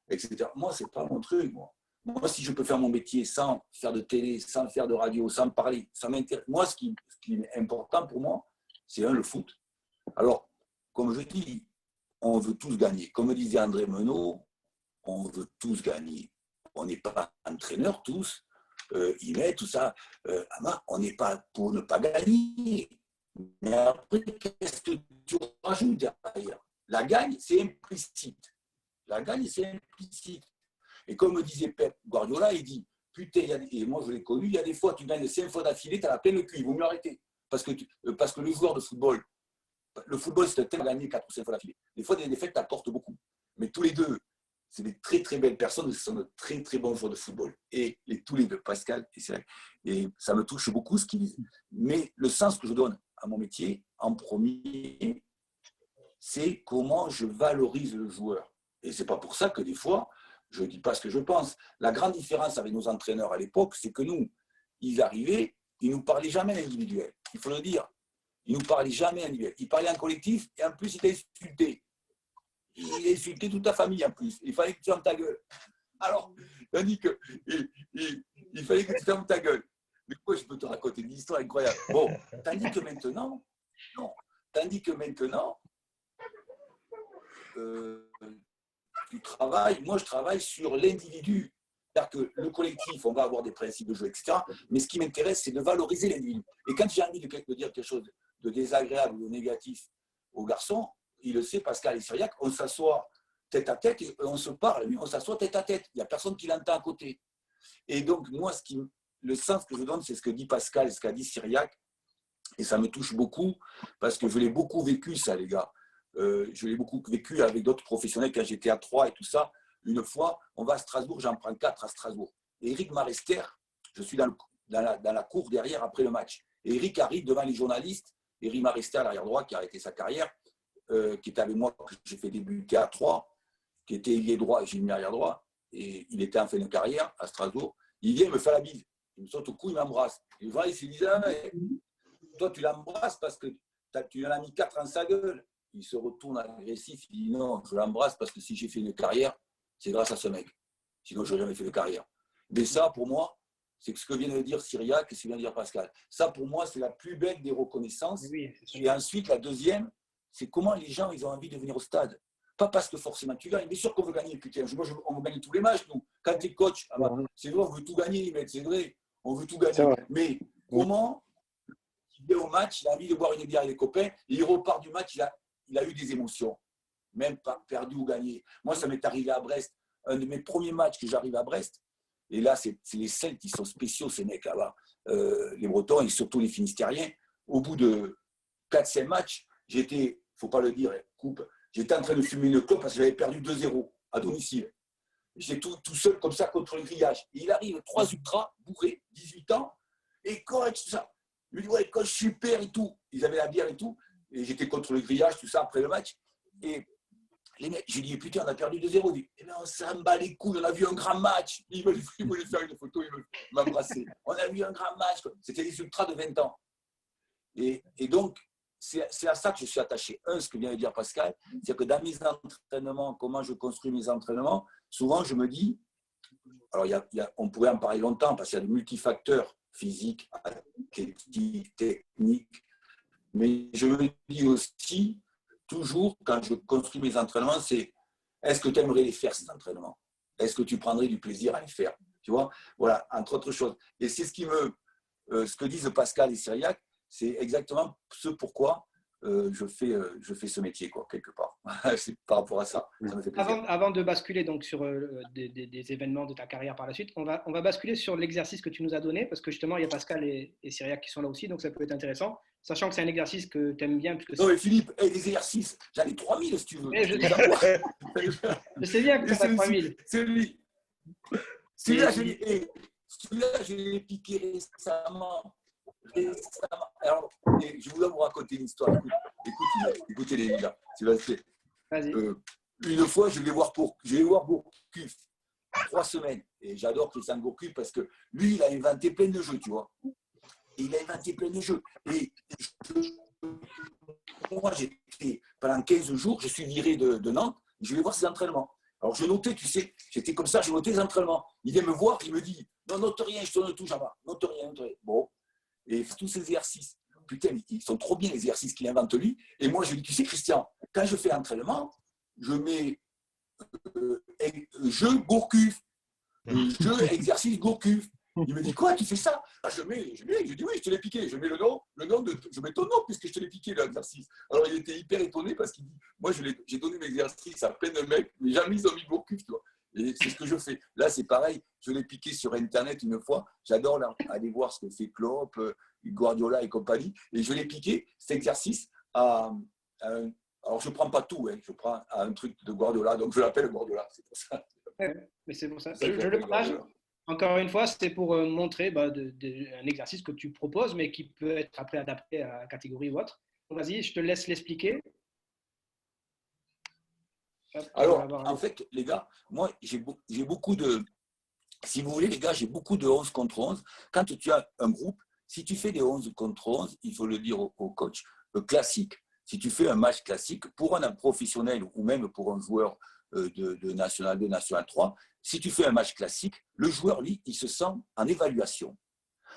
etc. Moi, c'est pas mon truc, Moi, si je peux faire mon métier sans faire de télé, sans faire de radio, sans parler, ça m'intéresse. Moi, ce qui est important pour moi, c'est le foot. Alors, comme je dis, on veut tous gagner. Comme disait André Menot, on veut tous gagner. On n'est pas entraîneurs tous, tout ça. On n'est pas pour ne pas gagner. Mais après, qu'est-ce que tu rajoutes derrière? La gagne, c'est implicite. La gagne, c'est implicite. Et comme disait Pep Guardiola, il dit, putain, et moi je l'ai connu, il y a des fois, tu gagnes 5 fois d'affilée, tu as la pleine cul, il vaut mieux arrêter. Parce que le joueur de football, le football, c'est un thème à gagner 4 ou 5 fois d'affilée. Des fois, des défaites t'apportent beaucoup. Mais tous les deux, c'est des très très belles personnes, ce sont de très très bons joueurs de football. Et tous les deux, Pascal et Cyril. Et ça me touche beaucoup ce qu'ils disent. Mais le sens que je donne à mon métier, en premier, c'est comment je valorise le joueur. Et ce n'est pas pour ça que des fois, je ne dis pas ce que je pense. La grande différence avec nos entraîneurs à l'époque, c'est que nous, ils arrivaient, ils ne nous parlaient jamais individuel. Il faut le dire. Ils ne nous parlaient jamais individuel. Ils parlaient en collectif et en plus, ils t'insultaient. Il insultait toute ta famille en plus. Il fallait que tu fermes ta gueule. Alors, tandis que il fallait que tu fermes ta gueule. Mais quoi, je peux te raconter une histoire incroyable. Bon, tandis que maintenant, tu travailles, moi je travaille sur l'individu. C'est-à-dire que le collectif, on va avoir des principes de jeu, etc. Mais ce qui m'intéresse, c'est de valoriser l'individu. Et quand j'ai envie de dire quelque chose de désagréable ou de négatif aux garçons, il le sait, Pascal et Cyriac, on s'assoit tête à tête et on se parle, mais on s'assoit tête à tête. Il n'y a personne qui l'entend à côté. Et donc, moi, le sens que je donne, c'est ce que dit Pascal et ce qu'a dit Cyriac. Et ça me touche beaucoup parce que je l'ai beaucoup vécu, ça, les gars. Je l'ai beaucoup vécu avec d'autres professionnels quand j'étais à Troyes et tout ça. Une fois, on va à Strasbourg, j'en prends 4 à Strasbourg. Et Eric Marester, je suis dans la cour derrière après le match. Et Eric arrive devant les journalistes. Eric Marester, l'arrière droit, qui a arrêté sa carrière, qui était avec moi, que j'ai fait débuter à Troyes, qui était ailier droit et j'ai mis arrière droit. Et il était en fin de carrière à Strasbourg. Il vient, il me fait la bise. Il me saute au cou, il m'embrasse. Et voilà, il se dit, ah, mais toi, tu l'embrasses parce que tu en as mis 4 en sa gueule. Il se retourne agressif, il dit non, je l'embrasse parce que si j'ai fait une carrière, c'est grâce à ce mec. Sinon, je n'aurais jamais fait de carrière. Mais ça, pour moi, c'est ce que vient de dire Cyriac et ce que vient de dire Pascal. Ça, pour moi, c'est la plus belle des reconnaissances. Oui, et ensuite, la deuxième, c'est comment les gens ils ont envie de venir au stade. Pas parce que forcément tu gagnes. Bien sûr qu'on veut gagner, putain. On veut gagner tous les matchs, nous. Quand tu es coach, c'est vrai, on veut tout gagner, mec, c'est vrai. On veut tout gagner. Mais comment il vient au match, il a envie de boire une bière avec les copains, et il repart du match, il a eu des émotions, même pas perdu ou gagné. Moi, ça m'est arrivé à Brest, un de mes premiers matchs que j'arrive à Brest, et là, c'est les Celtes, ils sont spéciaux, ces mecs là-bas, les Bretons et surtout les Finistériens. Au bout de 4-5 matchs, j'étais, il ne faut pas le dire, j'étais en train de fumer une clope parce que j'avais perdu 2-0 à domicile. J'étais tout seul comme ça contre le grillage. Et il arrive 3 ultras, bourrés, 18 ans, et correct, tout ça. Il me dit, ouais, coach, super et tout. Ils avaient la bière et tout. Et j'étais contre le grillage, tout ça, après le match. Et les mecs, je lui dis, putain, on a perdu 2-0. Il dit, eh bien, on s'en bat les couilles, on a vu un grand match. Il voulait faire une photo, il veut m'embrasser. On a vu un grand match. C'était des ultras de 20 ans. Et donc, c'est à ça que je suis attaché. Ce que vient de dire Pascal, c'est que dans mes entraînements, comment je construis mes entraînements, souvent, je me dis, alors on pourrait en parler longtemps parce qu'il y a de multifacteurs physiques, athlétiques, techniques, mais je me dis aussi toujours, quand je construis mes entraînements, c'est est-ce que tu aimerais les faire, ces entraînements? Est-ce que tu prendrais du plaisir à les faire? Tu vois, voilà, entre autres choses. Et c'est ce que disent Pascal et Cyriac, c'est exactement ce pourquoi je fais ce métier, quoi, quelque part. C'est par rapport à ça, ça me fait plaisir. Avant de basculer donc sur des événements de ta carrière par la suite, on va basculer sur l'exercice que tu nous as donné, parce que justement, il y a Pascal et Cyriac qui sont là aussi, donc ça peut être intéressant, sachant que c'est un exercice que tu aimes bien. Non, mais Philippe, les exercices, j'en ai 3000 si tu veux. Je sais bien que tu as 3000. Celui-là, je l'ai piqué récemment. Alors, je voulais vous raconter une histoire. Écoutez les gars. Une fois, je vais voir Gourcuff 3 semaines. Et j'adore Christian Gourcuff parce que lui, il a inventé plein de jeux, tu vois. Il a inventé plein de jeux. Et moi, pendant 15 jours, je suis viré de Nantes. Je vais voir ses entraînements. Alors, je notais, tu sais, j'étais comme ça, je notais les entraînements. Il vient me voir, il me dit, non, note rien, je te donne tout, Java. Note rien. Bon. Et tous ces exercices, putain, ils sont trop bien les exercices qu'il invente lui. Et moi, je lui dis, tu sais, Christian, quand je fais l'entraînement, je mets jeu Gourcuff, jeu exercice Gourcuff. Il me dit, quoi, tu fais ça? Je dis, oui, je te l'ai piqué. Je mets je mets ton nom puisque je te l'ai piqué l'exercice. Alors, il était hyper étonné parce qu'il dit, moi, j'ai donné mes exercices à plein de mecs, mais jamais ils ont mis Gourcuff, tu vois. Et c'est ce que je fais. Là, c'est pareil. Je l'ai piqué sur Internet une fois. J'adore aller voir ce que fait Klopp, Guardiola et compagnie. Et je l'ai piqué, cet exercice, alors, je ne prends pas tout. Je prends un truc de Guardiola. Donc, je l'appelle Guardiola. C'est pour ça. Mais c'est pour ça. Je le partage. Encore une fois, c'était pour montrer un exercice que tu proposes, mais qui peut être après adapté à la catégorie ou autre. Vas-y, je te laisse l'expliquer. Alors, en fait, les gars, moi, j'ai beaucoup de… Si vous voulez, les gars, j'ai beaucoup de 11 contre 11. Quand tu as un groupe, si tu fais des 11 contre 11, il faut le dire au coach, classique. Si tu fais un match classique, pour un professionnel ou même pour un joueur de National 2, National 3, si tu fais un match classique, le joueur, lui, il se sent en évaluation.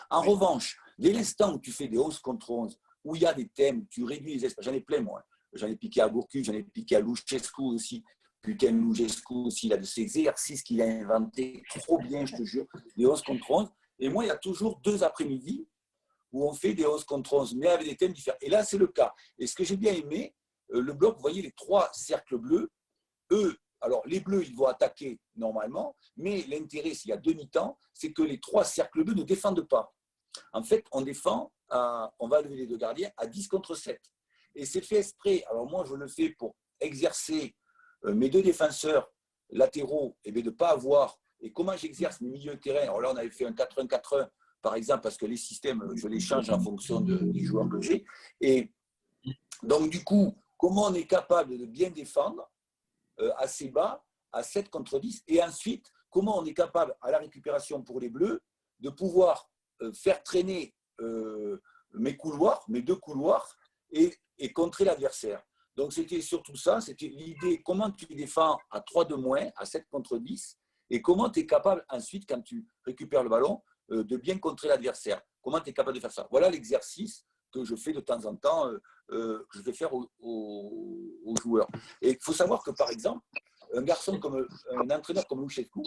En revanche, dès l'instant où tu fais des 11 contre 11, où il y a des thèmes, tu réduis les espaces, j'en ai plein, moi. J'en ai piqué à Gourcuff, j'en ai piqué à Luchescu aussi. Putain, Luchescu aussi, il a de ces exercices qu'il a inventés trop bien, je te jure, des 11 contre 11. Et moi, il y a toujours 2 après-midi où on fait des 11 contre 11, mais avec des thèmes différents. Et là, c'est le cas. Et ce que j'ai bien aimé, le bloc, vous voyez les 3 cercles bleus, eux, alors les bleus, ils vont attaquer normalement, mais l'intérêt, s'il y a demi-temps, c'est que les 3 cercles bleus ne défendent pas. En fait, on défend, on va lever les 2 gardiens à 10 contre 7. Et c'est fait exprès. Alors moi, je le fais pour exercer mes 2 défenseurs latéraux, et de ne pas avoir. Et comment j'exerce mes milieux de terrain? Alors là, on avait fait un 4-1-4-1, par exemple, parce que les systèmes, je les change en fonction des joueurs que j'ai. Et donc, du coup, comment on est capable de bien défendre assez bas, à 7 contre 10, et ensuite, comment on est capable, à la récupération pour les bleus, de pouvoir faire traîner mes 2 couloirs, et contrer l'adversaire. Donc, c'était surtout ça, c'était l'idée, comment tu défends à 3 de moins, à 7 contre 10, et comment tu es capable ensuite, quand tu récupères le ballon, de bien contrer l'adversaire. Comment tu es capable de faire ça? Voilà l'exercice que je fais de temps en temps, que je vais faire aux joueurs. Et il faut savoir que, par exemple, un entraîneur comme Luchescu,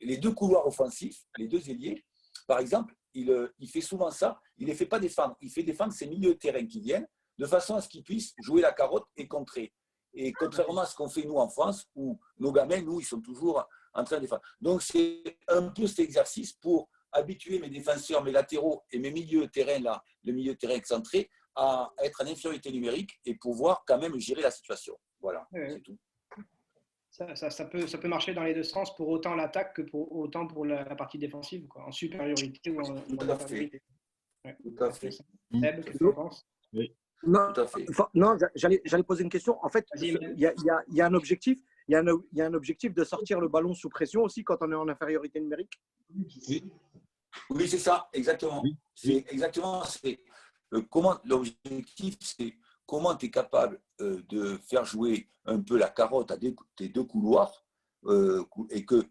les 2 couloirs offensifs, les 2 ailiers, par exemple, il fait souvent ça, il ne les fait pas défendre, il fait défendre ses milieux de terrain qui viennent, de façon à ce qu'ils puissent jouer la carotte et contrer. Et contrairement à ce qu'on fait nous en France, où nos gamins, nous, ils sont toujours en train de défendre. Donc, c'est un peu cet exercice pour habituer mes défenseurs, mes latéraux et mes milieux de terrain, là, le milieu de terrain excentré, à être en infériorité numérique et pouvoir quand même gérer la situation. Voilà, c'est tout. Ça peut marcher dans les 2 sens, pour autant l'attaque que autant pour la partie défensive, quoi, en supériorité ou en infériorité. Tout à fait. Seb, qu'est-ce que tu en penses? Oui. Non, non, j'allais poser une question. En fait, il y a un objectif. Il y a un objectif de sortir le ballon sous pression aussi quand on est en infériorité numérique. Oui, c'est ça, exactement. Oui. C'est exactement. L'objectif, c'est comment tu es capable de faire jouer un peu la carotte à tes 2 couloirs et que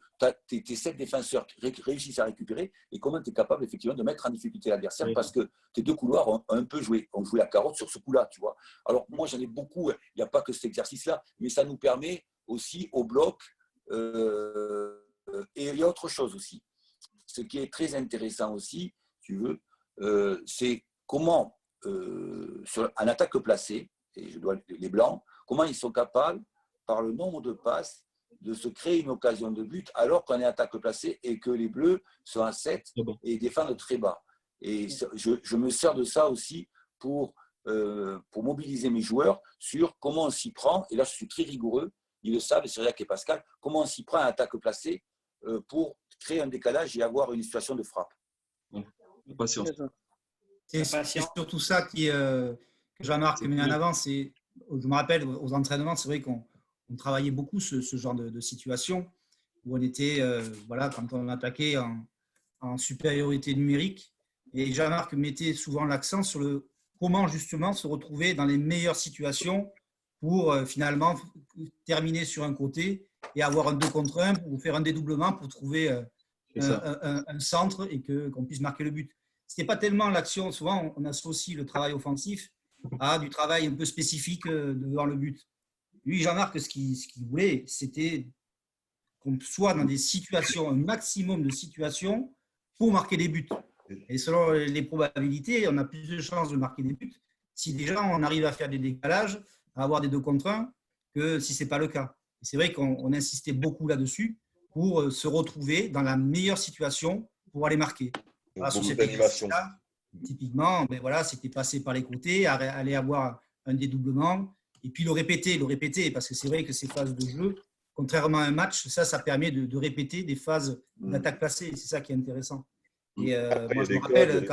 tes 7 défenseurs réussissent à récupérer, et comment tu es capable effectivement de mettre en difficulté l'adversaire, parce que tes 2 couloirs ont un peu joué, ont joué la carotte sur ce coup-là, tu vois. Alors moi j'en ai beaucoup, il n'y a pas que cet exercice-là, mais ça nous permet aussi au bloc, et il y a autre chose aussi. Ce qui est très intéressant aussi, tu veux, c'est comment, en attaque placée, et je dois les blancs, comment ils sont capables, par le nombre de passes, de se créer une occasion de but alors qu'on est attaque placée et que les bleus sont à 7 et défendent très bas. Et je me sers de ça aussi pour mobiliser mes joueurs sur comment on s'y prend. Et là, je suis très rigoureux, ils le savent, Cyriac et Pascal, comment on s'y prend à attaque placée pour créer un décalage et avoir une situation de frappe. Patience. C'est surtout ça que Jean-Marc met en avant. Je me rappelle, aux entraînements, c'est vrai qu'on travaillait beaucoup ce genre de situation où on était, quand on attaquait en supériorité numérique. Et Jean-Marc mettait souvent l'accent sur comment justement se retrouver dans les meilleures situations pour finalement terminer sur un côté et avoir un 2 contre 1 ou faire un dédoublement pour trouver un centre et qu'on puisse marquer le but. Ce n'était pas tellement l'action. Souvent, on associe le travail offensif à du travail un peu spécifique devant le but. Lui, Jean-Marc, ce qu'il voulait, c'était qu'on soit dans des situations, un maximum de situations pour marquer des buts. Et selon les probabilités, on a plus de chances de marquer des buts si déjà on arrive à faire des décalages, à avoir des 2 contre 1, que si ce n'est pas le cas. Et c'est vrai qu'on insistait beaucoup là-dessus pour se retrouver dans la meilleure situation pour aller marquer. Voilà, sur cette exercice-là, typiquement, c'était passer par les côtés, aller avoir un dédoublement, et puis le répéter, parce que c'est vrai que ces phases de jeu, contrairement à un match, ça permet de répéter des phases d'attaque placée. C'est ça qui est intéressant. Et moi, je me rappelle,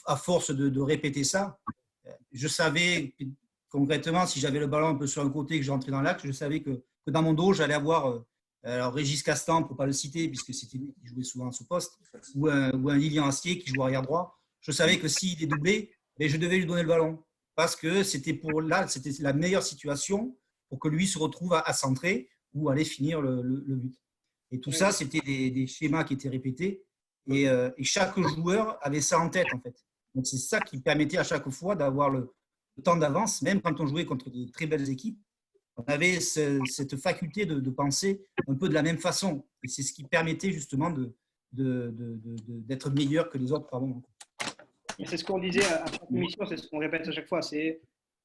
à force de répéter ça, je savais concrètement, si j'avais le ballon un peu sur un côté et que j'entrais dans l'axe, je savais que dans mon dos, j'allais avoir Régis Castan, pour ne pas le citer, puisque c'était lui qui jouait souvent à ce poste, ou un Lilian Astier qui joue arrière droit. Je savais que s'il dédoublait, je devais lui donner le ballon, parce que c'était la meilleure situation pour que lui se retrouve à centrer ou aller finir le but. Et tout ça, c'était des schémas qui étaient répétés. Et chaque joueur avait ça en tête, en fait. Donc, c'est ça qui permettait à chaque fois d'avoir le temps d'avance, même quand on jouait contre de très belles équipes. On avait cette faculté de penser un peu de la même façon. Et c'est ce qui permettait justement d'être meilleur que les autres par moment. C'est ce qu'on disait à chaque émission, c'est ce qu'on répète à chaque fois, c'est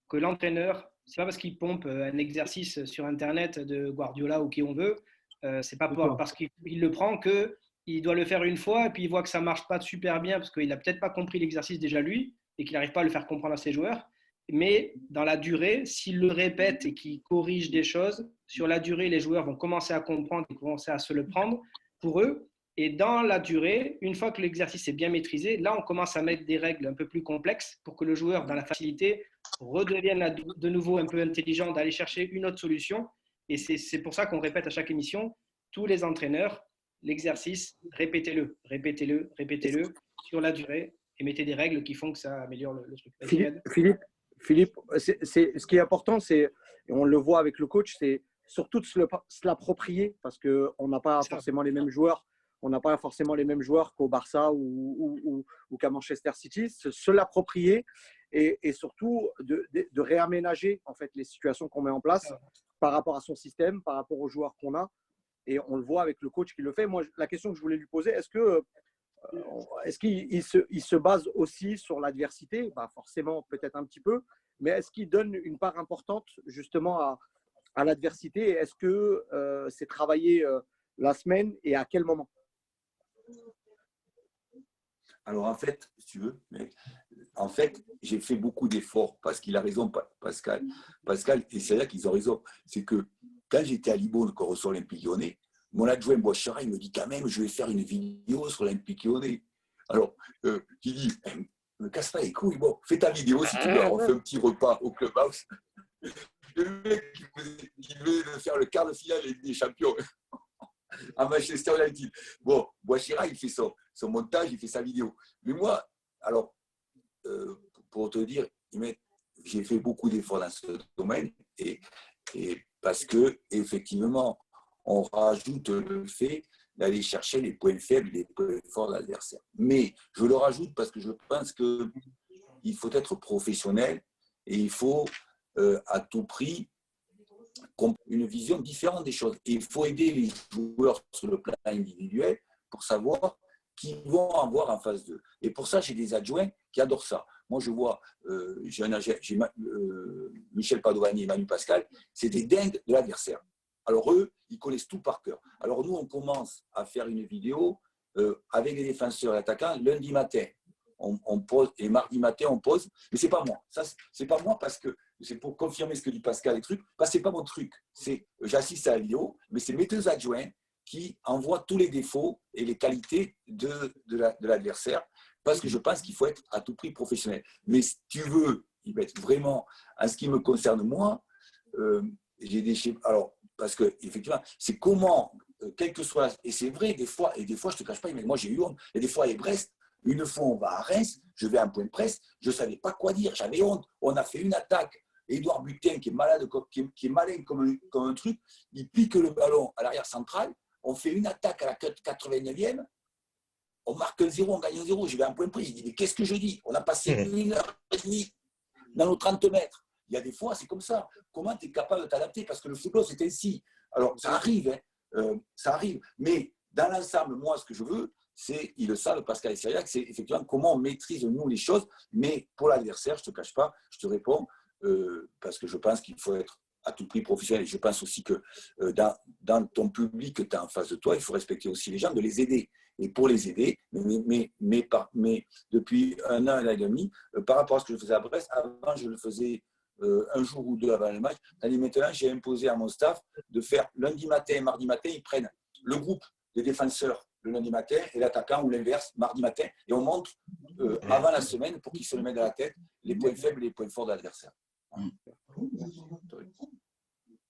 que l'entraîneur, c'est pas parce qu'il pompe un exercice sur Internet de Guardiola ou qui on veut, c'est pas parce qu'il le prend que il doit le faire une fois et puis il voit que ça marche pas super bien parce qu'il n'a peut-être pas compris l'exercice déjà lui et qu'il n'arrive pas à le faire comprendre à ses joueurs. Mais dans la durée, s'il le répète et qu'il corrige des choses, sur la durée, les joueurs vont commencer à comprendre et commencer à se le prendre pour eux. Et dans la durée, une fois que l'exercice est bien maîtrisé, là, on commence à mettre des règles un peu plus complexes pour que le joueur, dans la facilité, redevienne de nouveau un peu intelligent d'aller chercher une autre solution. Et c'est pour ça qu'on répète à chaque émission, tous les entraîneurs, l'exercice, répétez-le sur la durée et mettez des règles qui font que ça améliore le truc. Philippe, ce qui est important, c'est, et on le voit avec le coach, c'est surtout de se l'approprier parce qu'on n'a pas forcément les mêmes joueurs. On n'a pas forcément les mêmes joueurs qu'au Barça ou qu'à Manchester City. Se l'approprier et surtout de réaménager en fait les situations qu'on met en place par rapport à son système, par rapport aux joueurs qu'on a. Et on le voit avec le coach qui le fait. Moi, la question que je voulais lui poser, est-ce qu'il se base aussi sur l'adversité? Forcément, peut-être un petit peu. Mais est-ce qu'il donne une part importante justement à l'adversité? Est-ce que c'est travaillé la semaine et à quel moment? Alors en fait, si tu veux, j'ai fait beaucoup d'efforts parce qu'il a raison, Pascal. Pascal, et c'est là qu'ils ont raison. C'est que quand j'étais à Libourne, qu'on reçoit l'Olympique Lyonnais, mon adjoint Boischara, il me dit quand même, je vais faire une vidéo sur l'Olympique Lyonnais. Alors, il dit, ne me casse pas les couilles, bon, fais ta vidéo si tu veux. On fait un petit repas au Clubhouse. Le mec qui veut faire le quart de finale des champions à Manchester United. Bon, Boischara, il fait son montage, il fait sa vidéo. Mais moi, alors, pour te dire, j'ai fait beaucoup d'efforts dans ce domaine et parce que, effectivement, on rajoute le fait d'aller chercher les points faibles, les points forts de l'adversaire. Mais je le rajoute parce que je pense qu'il faut être professionnel et il faut à tout prix une vision différente des choses. Et il faut aider les joueurs sur le plan individuel pour savoir qui vont avoir en face d'eux. Et pour ça, j'ai des adjoints qui adorent ça. Moi, je vois, j'ai Michel Padovani et Manu Pascal, c'est des dingues de l'adversaire. Alors eux, ils connaissent tout par cœur. Alors nous, on commence à faire une vidéo avec les défenseurs et attaquants lundi matin. On pose, et mardi matin, on pose. Mais ce n'est pas moi. Ça, c'est pas moi parce que c'est pour confirmer ce que dit Pascal et trucs. Parce que ce n'est pas mon truc. J'assiste à la vidéo, mais c'est mes deux adjoints qui envoient tous les défauts et les qualités de l'adversaire. Parce que je pense qu'il faut être à tout prix professionnel. Mais si tu veux, il va être vraiment, en ce qui me concerne moi, j'ai des schémas. Alors, parce que effectivement, c'est comment, quel que soit, et c'est vrai, des fois, je ne te cache pas, mais moi j'ai eu honte, et des fois à Brest, une fois on va à Reims, je vais à un point de presse, je ne savais pas quoi dire, j'avais honte. On a fait une attaque, Édouard Butin, qui est malade, qui est malin comme un truc, il pique le ballon à l'arrière central, on fait une attaque à la 89e, on marque un 0, on gagne un 0, je vais à un point de presse, je dis, mais qu'est-ce que je dis? On a passé 1h30 dans nos 30 mètres. Il y a des fois, c'est comme ça. Comment tu es capable de t'adapter? Parce que le football, c'est ainsi. Alors, ça arrive, ça arrive. Mais dans l'ensemble, moi, ce que je veux, c'est, ils le savent, Pascal et Cyriac, c'est effectivement comment on maîtrise, nous, les choses. Mais pour l'adversaire, je ne te cache pas, je te réponds, parce que je pense qu'il faut être à tout prix professionnel. Et je pense aussi que dans ton public que tu as en face de toi, il faut respecter aussi les gens, de les aider. Et pour les aider, mais depuis un an et demi, par rapport à ce que je faisais à Brest, avant, je le faisais un jour ou deux avant le match. Et maintenant, j'ai imposé à mon staff de faire lundi matin et mardi matin, ils prennent le groupe des défenseurs le lundi matin et l'attaquant ou l'inverse mardi matin. Et on montre avant la semaine pour qu'ils se le mettent dans la tête les points faibles et les points forts de l'adversaire.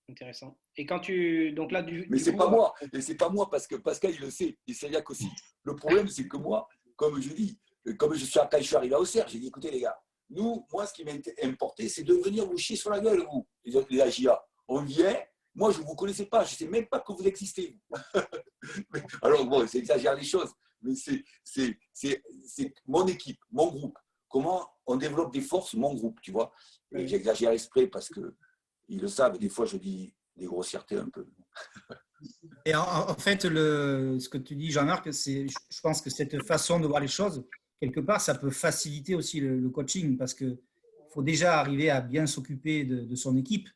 Intéressant. Et quand tu. Donc là, mais c'est pas moi. Et c'est pas moi parce que Pascal, il le sait. Et Cyriac aussi. Le problème, c'est que moi, comme je dis, quand je suis arrivé à Auxerre, j'ai dit écoutez, les gars, moi, ce qui m'a importé, c'est de venir vous chier sur la gueule, vous, les AGA. On vient, moi, je ne vous connaissais pas, je ne sais même pas que vous existez. Alors, bon, c'est exagérer les choses, mais c'est mon équipe, mon groupe. Comment on développe des forces, mon groupe, tu vois. Et j'exagère exprès parce qu'ils le savent, des fois, je dis des grossièretés un peu. Et en fait, ce que tu dis, Jean-Marc, je pense que cette façon de voir les choses, quelque part, ça peut faciliter aussi le coaching parce qu'il faut déjà arriver à bien s'occuper de son équipe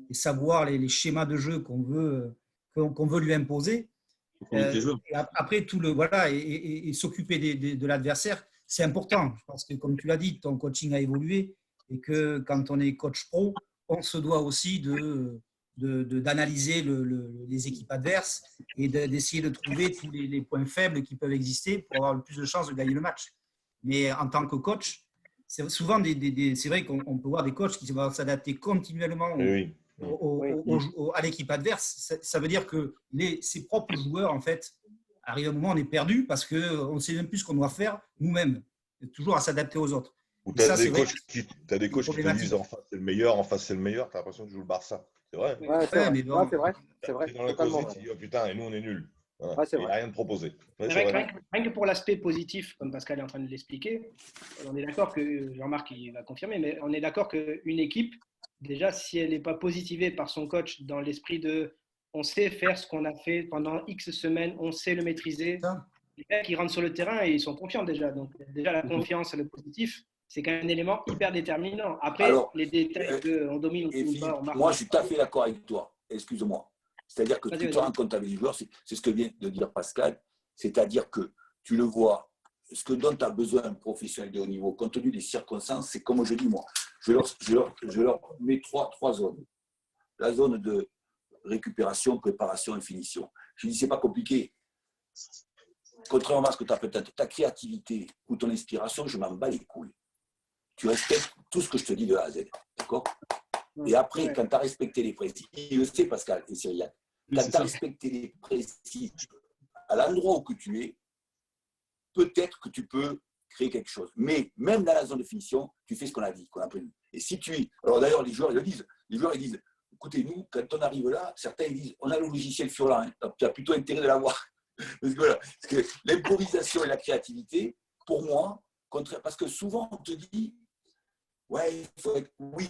et savoir les schémas de jeu qu'on veut lui imposer. Et après, et s'occuper de l'adversaire, c'est important. Je pense que, comme tu l'as dit, ton coaching a évolué et que quand on est coach pro, on se doit aussi d'analyser les équipes adverses et d'essayer de trouver tous les points faibles qui peuvent exister pour avoir le plus de chances de gagner le match. Mais en tant que coach, c'est souvent c'est vrai qu'on peut voir des coachs qui vont s'adapter continuellement à l'équipe adverse. Ça veut dire que ses propres joueurs, en fait, arrivent à un moment où on est perdu parce qu'on ne sait même plus ce qu'on doit faire nous-mêmes, toujours à s'adapter aux autres. Ou tu as des coachs qui te disent en face c'est le meilleur, tu as l'impression que tu joues le Barça. C'est vrai. Ouais, c'est vrai. Bon, c'est vrai. C'est vrai. Dans la causette, tu dis oh putain, et nous on est nuls. Voilà. Il n'y a rien de proposé. Rien que pour l'aspect positif, comme Pascal est en train de l'expliquer, on est d'accord que, Jean-Marc il va confirmer, mais on est d'accord qu'une équipe, déjà, si elle n'est pas positivée par son coach dans l'esprit de on sait faire ce qu'on a fait pendant X semaines, on sait le maîtriser, les mecs qui rentrent sur le terrain et ils sont confiants déjà. Donc déjà, la confiance et le positif, c'est quand même un élément hyper déterminant. Après, les détails on domine ou pas, on marque. Moi, je suis tout à fait d'accord avec toi. Excuse-moi. C'est-à-dire que tu te rends compte avec les joueurs, c'est ce que vient de dire Pascal, c'est-à-dire que tu le vois, ce que dont tu as besoin un professionnel de haut niveau, compte tenu des circonstances, c'est comme je dis moi, je leur mets trois zones. La zone de récupération, préparation et finition. Je dis, c'est pas compliqué. Contrairement à ce que tu as peut-être, ta créativité ou ton inspiration, je m'en bats les couilles. Tu respectes tout ce que je te dis de A à Z. D'accord ? Et après, quand tu as respecté les précis, il le sait Pascal et Cyriac, quand tu as respecté les précis à l'endroit où tu es, peut-être que tu peux créer quelque chose. Mais même dans la zone de finition, tu fais ce qu'on a dit, qu'on a prévu. Et si tu es… Alors d'ailleurs, les joueurs ils le disent. Les joueurs ils disent, écoutez, nous, quand on arrive là, certains ils disent, on a le logiciel Furlan, hein, tu as plutôt intérêt de l'avoir. Parce que, voilà, parce que l'improvisation et la créativité, pour moi, parce que souvent on te dit, ouais, il faut être, oui,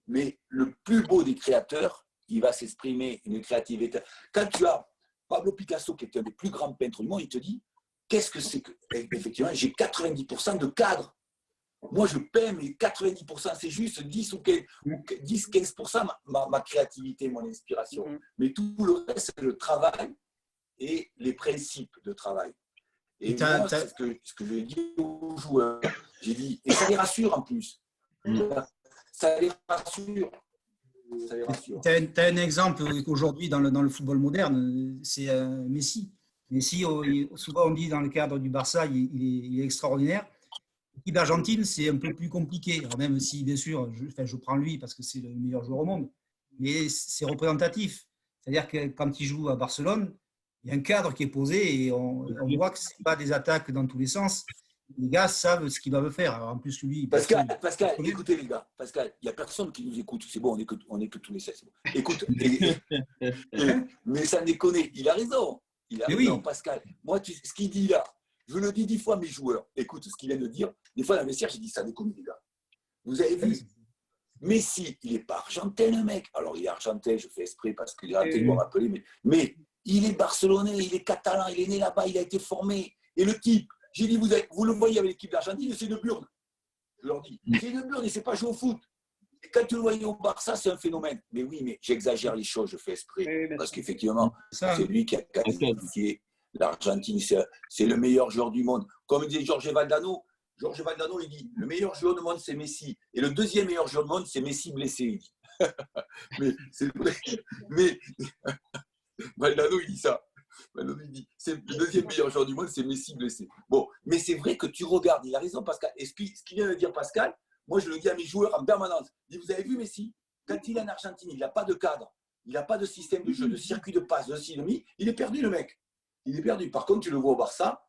mais le plus beau des créateurs, il va s'exprimer une créativité. Quand tu as Pablo Picasso, qui est un des plus grands peintres du monde, il te dit, qu'est-ce que c'est que, effectivement, j'ai 90% de cadres. Moi, je peins, mais 90%, c'est juste 10-15% ma créativité, mon inspiration. Mais tout le reste, c'est le travail et les principes de travail. Et moi, c'est ce que je dis aux joueurs. J'ai dit, et ça les rassure en plus. Ça les rassure. Tu as un exemple aujourd'hui dans le football moderne, c'est Messi. Messi, souvent on dit dans le cadre du Barça, il est extraordinaire. L'équipe d'Argentine, c'est un peu plus compliqué. Alors même si, bien sûr, je prends lui parce que c'est le meilleur joueur au monde, mais c'est représentatif. C'est-à-dire que quand il joue à Barcelone, il y a un cadre qui est posé et on voit que ce n'est pas des attaques dans tous les sens. Les gars savent ce qu'ils doivent faire. Alors, en plus, lui… Pascal, écoutez les gars. Pascal, il n'y a personne qui nous écoute. C'est bon, on est que tous les 16. Bon. Écoute, mais ça déconne. Il a raison. Il a raison, oui. Pascal. Moi, ce qu'il dit là, je le dis 10 fois à mes joueurs. Écoute, ce qu'il vient de dire. Des fois, dans le vestiaire, j'ai dit ça déconne, les gars. Vous avez vu Messi, il n'est pas argentin, le mec. Alors, il est argentin, je fais exprès parce qu'il est argentin, vous m'appelez. Mais il est barcelonais, il est catalan, il est né là-bas, il a été formé. Et le type, j'ai dit, vous le voyez avec l'équipe d'Argentine, c'est une burne. Je leur dis, c'est une burne, il ne sait pas jouer au foot. Et quand tu le voyais au Barça, c'est un phénomène. Mais oui, mais j'exagère les choses, je fais exprès. Parce qu'effectivement, c'est lui qui a qualifié l'Argentine. C'est le meilleur joueur du monde. Comme disait Jorge Valdano, il dit, le meilleur joueur du monde, c'est Messi. Et le deuxième meilleur joueur du monde, c'est Messi blessé. Il dit. Mais c'est vrai. Mais Valdano, il dit ça. Il dit, c'est le deuxième meilleur joueur du monde, c'est Messi blessé. Bon, mais c'est vrai que tu regardes, il a raison Pascal. Et ce qu'il vient de dire Pascal, moi je le dis à mes joueurs en permanence. Je dis, vous avez vu Messi, quand il est en Argentine, il n'a pas de cadre, il n'a pas de système de jeu, de circuit de passe, de demi, il est perdu le mec. Il est perdu. Par contre, tu le vois au Barça,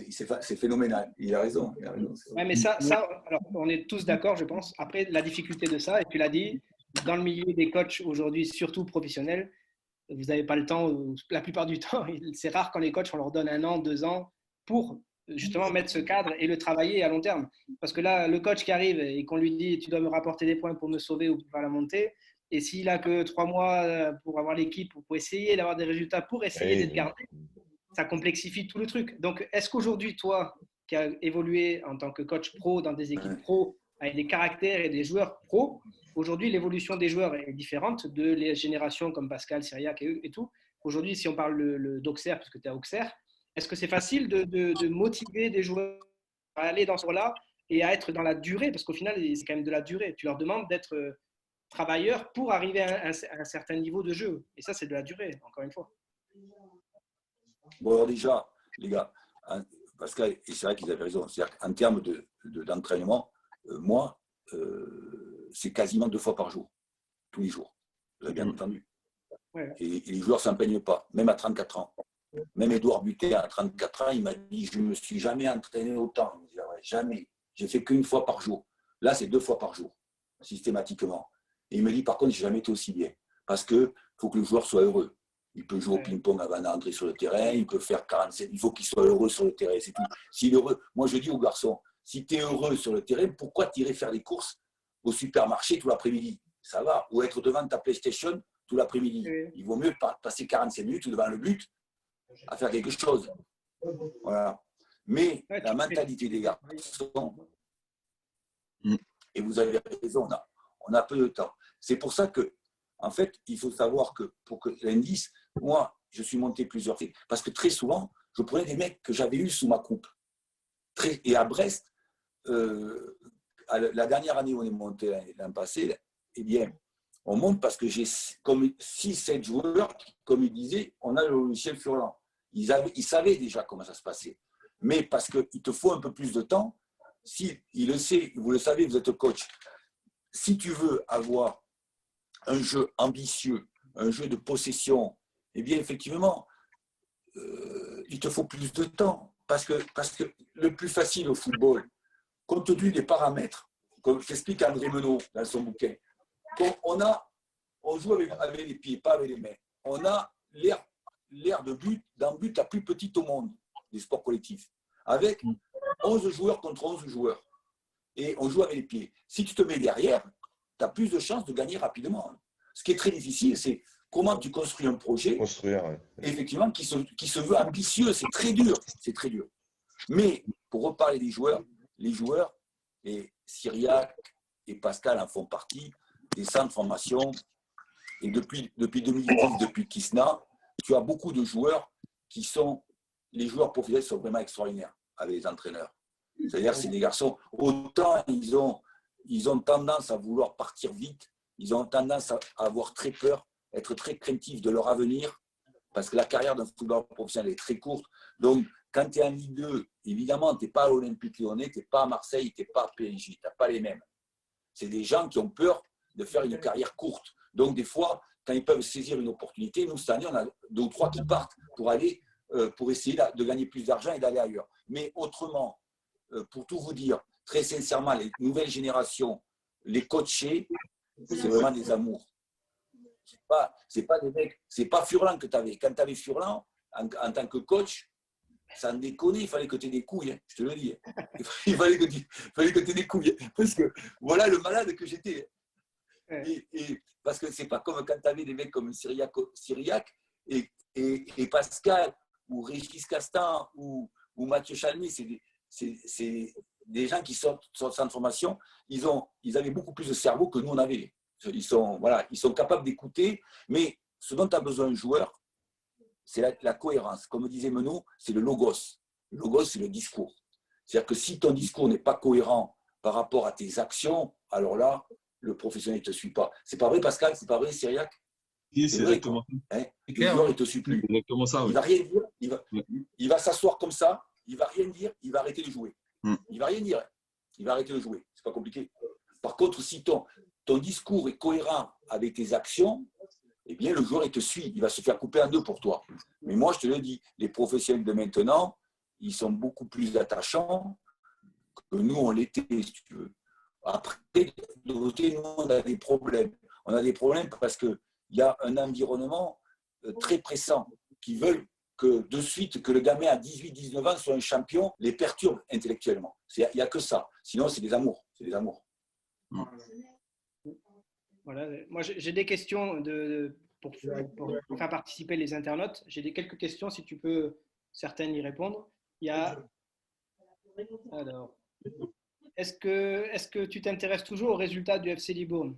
c'est phénoménal. Il a raison. Ouais, mais ça alors, on est tous d'accord, je pense. Après, la difficulté de ça, et tu l'as dit, dans le milieu des coachs aujourd'hui, surtout professionnels, vous n'avez pas le temps, la plupart du temps, c'est rare quand les coachs, on leur donne 1 an, 2 ans pour justement mettre ce cadre et le travailler à long terme. Parce que là, le coach qui arrive et qu'on lui dit « tu dois me rapporter des points pour me sauver ou pour faire la montée », et s'il n'a que 3 mois pour avoir l'équipe, pour essayer d'avoir des résultats, pour essayer d'être gardé, ça complexifie tout le truc. Donc, est-ce qu'aujourd'hui, toi, qui as évolué en tant que coach pro dans des équipes pro, avec des caractères et des joueurs pro, aujourd'hui, l'évolution des joueurs est différente de les générations comme Pascal, Cyriac et tout. Aujourd'hui, si on parle d'Auxerre, parce que tu es à Auxerre, est-ce que c'est facile de motiver des joueurs à aller dans ce rôle-là et à être dans la durée? Parce qu'au final, c'est quand même de la durée. Tu leur demandes d'être travailleurs pour arriver à un certain niveau de jeu. Et ça, c'est de la durée, encore une fois. Bon, alors déjà, les gars, Pascal et Cyriac, ils avaient raison. C'est-à-dire qu'en termes d'entraînement, moi, c'est quasiment 2 fois par jour, tous les jours. Vous avez bien entendu. Ouais. Et les joueurs ne s'en peignent pas, même à 34 ans. Même Édouard Butet, à 34 ans, il m'a dit « je ne me suis jamais entraîné autant ». Il me dit ouais, « jamais, j'ai fait qu'1 fois par jour ». Là, c'est 2 fois par jour, systématiquement. Et il me dit « par contre, je n'ai jamais été aussi bien ». Parce qu'il faut que le joueur soit heureux. Il peut jouer au ping-pong avant d'entrer sur le terrain, il peut faire 47, il faut qu'il soit heureux sur le terrain, c'est tout. S'il est heureux, moi je dis aux garçons, si tu es heureux sur le terrain, pourquoi tu irais faire des courses au supermarché tout l'après-midi? Ça va. Ou être devant ta PlayStation tout l'après-midi. Il vaut mieux passer 45 minutes devant le but à faire quelque chose. Voilà. Mais la mentalité des garçons, et vous avez raison, on a peu de temps. C'est pour ça que, en fait, il faut savoir que pour que l'indice, moi, je suis monté plusieurs fois. Parce que très souvent, je prenais des mecs que j'avais eus sous ma coupe. Et à Brest, la dernière année où on est monté l'an passé, eh bien, on monte parce que j'ai comme 6-7 joueurs qui, comme ils disaient, on a le logiciel Furlan. Ils savaient déjà comment ça se passait. Mais parce qu'il te faut un peu plus de temps, si il le sait, vous le savez, vous êtes coach, si tu veux avoir un jeu ambitieux, un jeu de possession, eh bien, effectivement, il te faut plus de temps. Parce que le plus facile au football, compte tenu des paramètres, comme t'explique André Menot dans son bouquin, on a on joue avec les pieds, pas avec les mains. On a l'aire de but, d'un but la plus petite au monde des sports collectifs, avec 11 joueurs contre 11 joueurs. Et on joue avec les pieds. Si tu te mets derrière, tu as plus de chances de gagner rapidement. Ce qui est très difficile, c'est comment tu construis un projet, effectivement, qui se veut ambitieux. C'est très dur. C'est très dur. Mais pour reparler des joueurs, les joueurs, et Cyriac et Pascal en font partie, des centres de formation. Et depuis 2010, depuis Kisna, tu as beaucoup de joueurs qui sont, les joueurs professionnels sont vraiment extraordinaires avec les entraîneurs. C'est-à-dire, c'est des garçons, autant ils ont tendance à vouloir partir vite, ils ont tendance à avoir très peur, être très craintifs de leur avenir, parce que la carrière d'un footballeur professionnel est très courte. Donc, quand tu es en Ligue 2, évidemment, tu n'es pas à l'Olympique Lyonnais, tu n'es pas à Marseille, tu n'es pas à PSG, tu n'as pas les mêmes. C'est des gens qui ont peur de faire une carrière courte. Donc, des fois, quand ils peuvent saisir une opportunité, nous, cette année, on a 2 ou 3 qui partent pour aller, pour essayer de gagner plus d'argent et d'aller ailleurs. Mais autrement, pour tout vous dire, très sincèrement, les nouvelles générations, les coachés, c'est vraiment des amours. C'est pas des mecs, c'est pas Furlan que tu avais. Quand tu avais Furlan, en tant que coach, sans déconner, il fallait que tu aies des couilles, hein, je te le dis. Il fallait que tu aies des couilles. Parce que voilà le malade que j'étais. Et parce que c'est pas comme quand tu avais des mecs comme Cyriac et Pascal ou Régis Castan ou Mathieu Chalmy, c'est des gens qui sortent de centre de formation, ils avaient beaucoup plus de cerveau que nous on avait. Ils sont capables d'écouter, mais ce dont a besoin un joueur, c'est la cohérence. Comme disait Menot, c'est le logos. Le logos, c'est le discours. C'est-à-dire que si ton discours n'est pas cohérent par rapport à tes actions, alors là, le professionnel ne te suit pas. C'est pas vrai, Pascal? C'est pas vrai, Cyriac? Oui, c'est exactement ça. Le joueur, il ne te suit plus. Exactement ça, oui. Il ne va rien dire. Il va s'asseoir comme ça. Il ne va rien dire. Il va arrêter de jouer. Il ne va rien dire. Il va arrêter de jouer. Ce n'est pas compliqué. Par contre, si ton discours est cohérent avec tes actions, eh bien, le joueur, il te suit. Il va se faire couper en deux pour toi. Mais moi, je te le dis, les professionnels de maintenant, ils sont beaucoup plus attachants que nous, on l'était, si tu veux. Après, de l'autre côté, nous, on a des problèmes. On a des problèmes parce qu'il y a un environnement très pressant qui veulent que de suite, que le gamin à 18-19 ans soit un champion, les perturbe intellectuellement. Il n'y a que ça. Sinon, c'est des amours. C'est des amours. Voilà. Moi, j'ai des questions pour faire participer les internautes. J'ai quelques questions, si tu peux certaines y répondre. Il y a… Alors… Est-ce que tu t'intéresses toujours aux résultats du FC Libourne?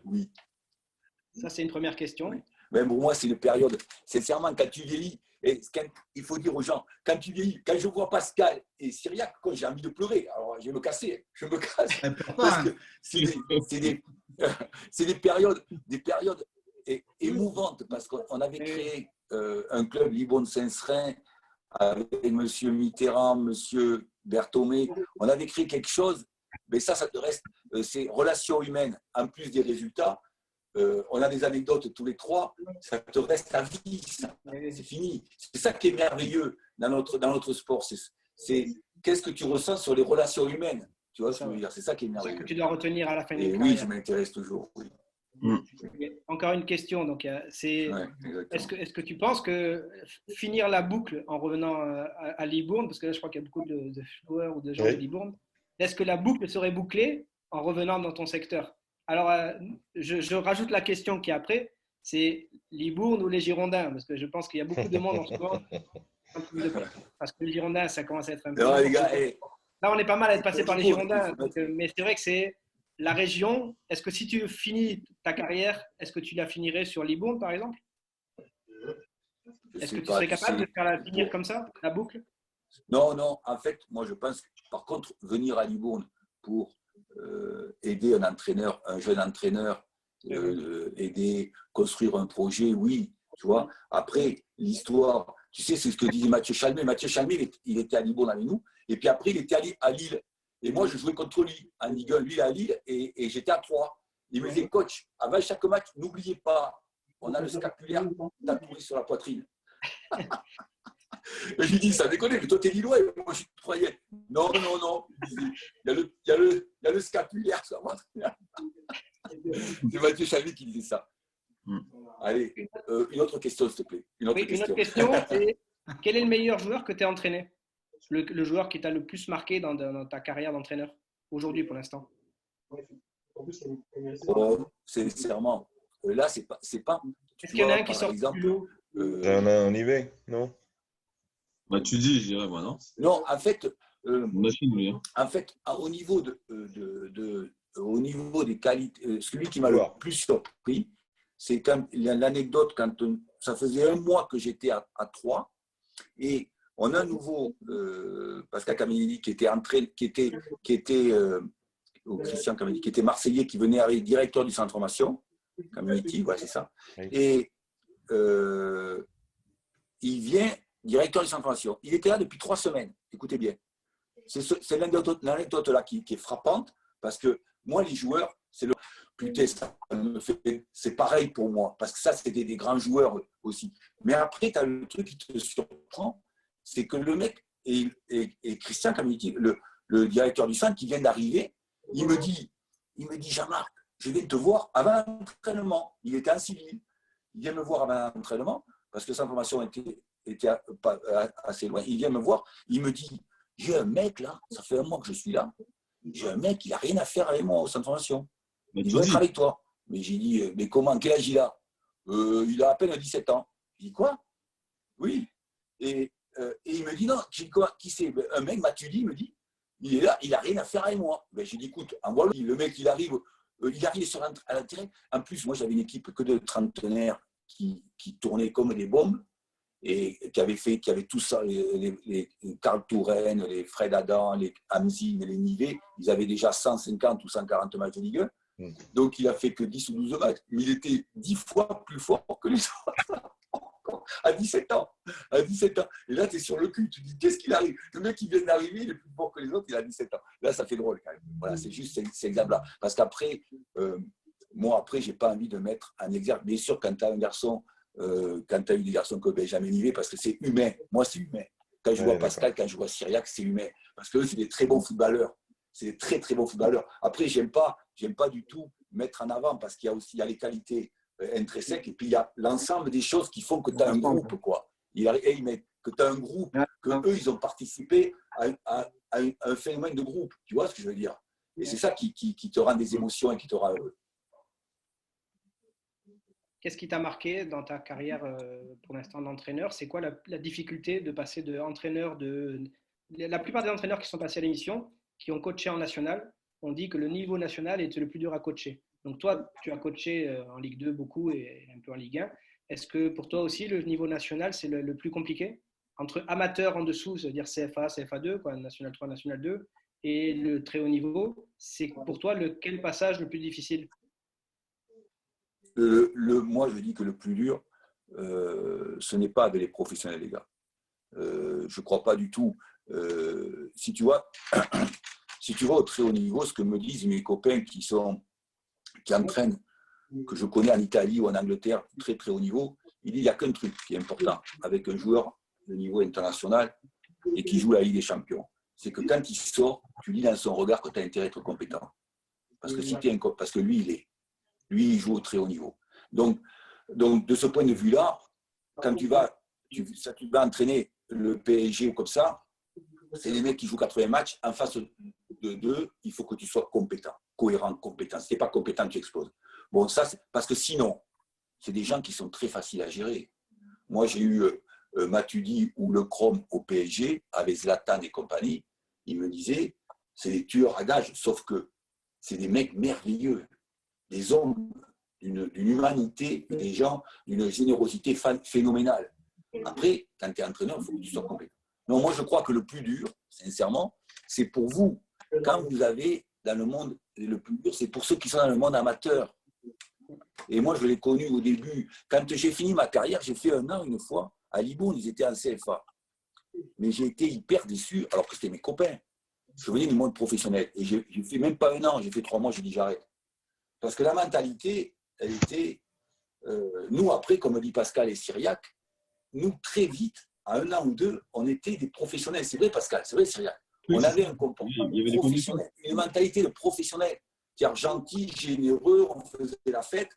Oui. Ça, c'est une première question. Oui. Mais pour moi, c'est une période. Sincèrement, quand tu vieillis, il faut dire aux gens, quand tu vieillis, quand je vois Pascal et Cyriac, j'ai envie de pleurer. Alors, je vais me casser. Je me casse. Parce que c'est des périodes émouvantes. Parce qu'on avait créé un club Libourne-Saint-Serin avec M. Mitterrand, M. Berthomé. On avait créé quelque chose, mais ça te reste, ces relations humaines, en plus des résultats. On a des anecdotes tous les trois, ça te reste à vie, c'est fini. C'est ça qui est merveilleux dans notre sport. C'est qu'est-ce que tu ressens sur les relations humaines. Tu vois ce que je veux dire? C'est ça qui est merveilleux. C'est ce que tu dois retenir à la fin de carrière. Oui, je m'intéresse toujours. Oui. Encore une question. Donc, est-ce que tu penses que finir la boucle en revenant à Libourne, parce que là, je crois qu'il y a beaucoup de joueurs ou de gens de Libourne, est-ce que la boucle serait bouclée en revenant dans ton secteur? Alors, je rajoute la question qui est après, c'est Libourne ou les Girondins? Parce que je pense qu'il y a beaucoup de monde en ce moment. Parce que les Girondins, ça commence à être un peu… Non, les gars, là, on est pas mal à être passé par les Girondins. Mais c'est vrai que c'est la région. Est-ce que si tu finis ta carrière, est-ce que tu la finirais sur Libourne, par exemple? Est-ce que tu serais capable de faire finir comme ça, la boucle? Non. En fait, moi, je pense, par contre, venir à Libourne pour aider un jeune entraîneur, aider, construire un projet, oui, tu vois. Après, l'histoire, tu sais, c'est ce que disait Mathieu Chalmé. Mathieu Chalmé, il était à Libourne avec nous, et puis après, il était allé à Lille. Et moi, je jouais contre lui en Ligue 1, lui à Lille, et j'étais à 3. Il me disait, coach, avant chaque match, n'oubliez pas, on a le scapulaire tatoué sur la poitrine. Et je lui dis, ça déconne, mais toi, t'es Lillois, et moi, je croyais. Non, non, non. Il y a le scapulaire, ça va. C'est Mathieu Chavy qui disait ça. Allez, une autre question, s'il te plaît. Une autre question, c'est quel est le meilleur joueur que tu as entraîné? Le joueur qui t'a le plus marqué dans ta carrière d'entraîneur, aujourd'hui, pour l'instant? Sincèrement, là, c'est pas. Est-ce qu'il y en a un qui sort exemple, plus haut? Un Yves, non? Bah, tu dis, je dirais, moi, non? Non, en fait, Machine, oui, hein. en fait, au niveau des qualités, celui qui m'a le plus surpris, c'est quand l'anecdote, quand ça faisait un mois que j'étais à Troyes et on a un nouveau Pascal Caminelli qui était Christian Caminelli, qui était marseillais, qui venait arriver directeur du centre de formation, Caminelli, ouais, c'est ça. Oui. Et il vient directeur du centre de formation. Il était là depuis 3 semaines. Écoutez bien. C'est l'anecdote là qui est frappante parce que moi, les joueurs, putain, c'est pareil pour moi parce que ça, c'était des grands joueurs aussi. Mais après, tu as le truc qui te surprend, c'est que le mec et Christian, comme il dit, le directeur du centre qui vient d'arriver, il me dit Jean-Marc, je viens te voir avant l'entraînement. Il était en civil. Il vient me voir avant l'entraînement parce que sa formation était pas assez loin. Il vient me voir. Il me dit, j'ai un mec là, ça fait un mois que je suis là. J'ai un mec, il n'a rien à faire avec moi au centre de formation. Il doit être avec toi. Mais j'ai dit, mais comment, quel âge il a? Il a à peine 17 ans. Je dis, quoi? Oui. Et il me dit, non, qui c'est? Un mec, Mathieu, me dit, il est là, il n'a rien à faire avec moi. Ben, j'ai dit, écoute, envoie-le. Le mec, il arrive à l'intérêt. En plus, moi, j'avais une équipe que de trentenaires qui tournaient comme des bombes et qui avait tout ça, les Karl Touraine, les Fred Adam, les Hamzin, les Nivet. Ils avaient déjà 150 ou 140 matchs de Ligue 1. Donc, il a fait que 10 ou 12 matchs. Mais il était 10 fois plus fort que les autres. À 17 ans. Et là, tu es sur le cul. Tu te dis, qu'est-ce qu'il arrive? Le mec qui vient d'arriver, il est plus fort que les autres, il a 17 ans. Là, ça fait drôle quand même. Voilà, c'est juste cet exemple-là. Parce qu'après, moi, après, je n'ai pas envie de mettre en exergue. Bien sûr, quand tu as un garçon, quand tu as eu des garçons comme Benjamin Nivet, parce que c'est humain. Moi, c'est humain. Quand je vois Pascal, quand je vois Cyriac, c'est humain. Parce qu'eux, c'est des très bons footballeurs. C'est des très, très bons footballeurs. Après, j'aime pas du tout mettre en avant parce qu'il y a aussi les qualités intrinsèques et puis il y a l'ensemble des choses qui font que tu as un groupe, quoi. Que tu as un groupe, que eux, ils ont participé à un phénomène de groupe. Tu vois ce que je veux dire? Et c'est ça qui te rend des émotions et qui te rend heureux. Qu'est-ce qui t'a marqué dans ta carrière pour l'instant d'entraîneur? C'est quoi la difficulté de passer d'entraîneur La plupart des entraîneurs qui sont passés à l'émission, qui ont coaché en national, ont dit que le niveau national était le plus dur à coacher. Donc toi, tu as coaché en Ligue 2 beaucoup et un peu en Ligue 1. Est-ce que pour toi aussi, le niveau national, c'est le plus compliqué? Entre amateurs en dessous, c'est-à-dire CFA, CFA2, quoi, National 3, National 2, et le très haut niveau, c'est pour toi quel passage le plus difficile? Moi, je dis que le plus dur, ce n'est pas de les professionnels, les gars. Je ne crois pas du tout. Si tu vois au très haut niveau, ce que me disent mes copains qui entraînent, que je connais en Italie ou en Angleterre, très très haut niveau, il n'y a qu'un truc qui est important avec un joueur de niveau international et qui joue la Ligue des Champions. C'est que quand il sort, tu lis dans son regard que tu as intérêt à être compétent. Parce que lui, il joue au très haut niveau. Donc de ce point de vue-là, quand tu vas entraîner le PSG ou comme ça, c'est les mecs qui jouent 80 matchs. En face de deux, il faut que tu sois compétent, cohérent, compétent. Si tu n'es pas compétent, tu exploses. Bon, ça, c'est parce que sinon, c'est des gens qui sont très faciles à gérer. Moi, j'ai eu Matuidi ou le Chrome au PSG, avec Zlatan et compagnie. Ils me disaient, c'est des tueurs à gages, sauf que c'est des mecs merveilleux, des hommes d'une humanité, des gens d'une générosité phénoménale. Après, quand tu es entraîneur, il faut que tu sois compétent. Non, moi, je crois que le plus dur, sincèrement, c'est pour vous. Quand vous avez dans le monde, le plus dur, c'est pour ceux qui sont dans le monde amateur. Et moi, je l'ai connu au début. Quand j'ai fini ma carrière, j'ai fait 1 an une fois. À Libourne, ils étaient en CFA. Mais j'ai été hyper déçu, alors que c'était mes copains. Je venais du monde professionnel. Et j'ai fait même pas 1 an, j'ai fait 3 mois, j'ai dit j'arrête. Parce que la mentalité, elle était... nous, après, comme dit Pascal et Cyriac, nous, très vite, à 1 an ou 2, on était des professionnels. C'est vrai, Pascal, c'est vrai, Cyril. Oui, On c'est avait ça. un comportement Il y avait des conditions. professionnel, une mentalité de professionnel, c'est-à-dire gentil, généreux, on faisait la fête.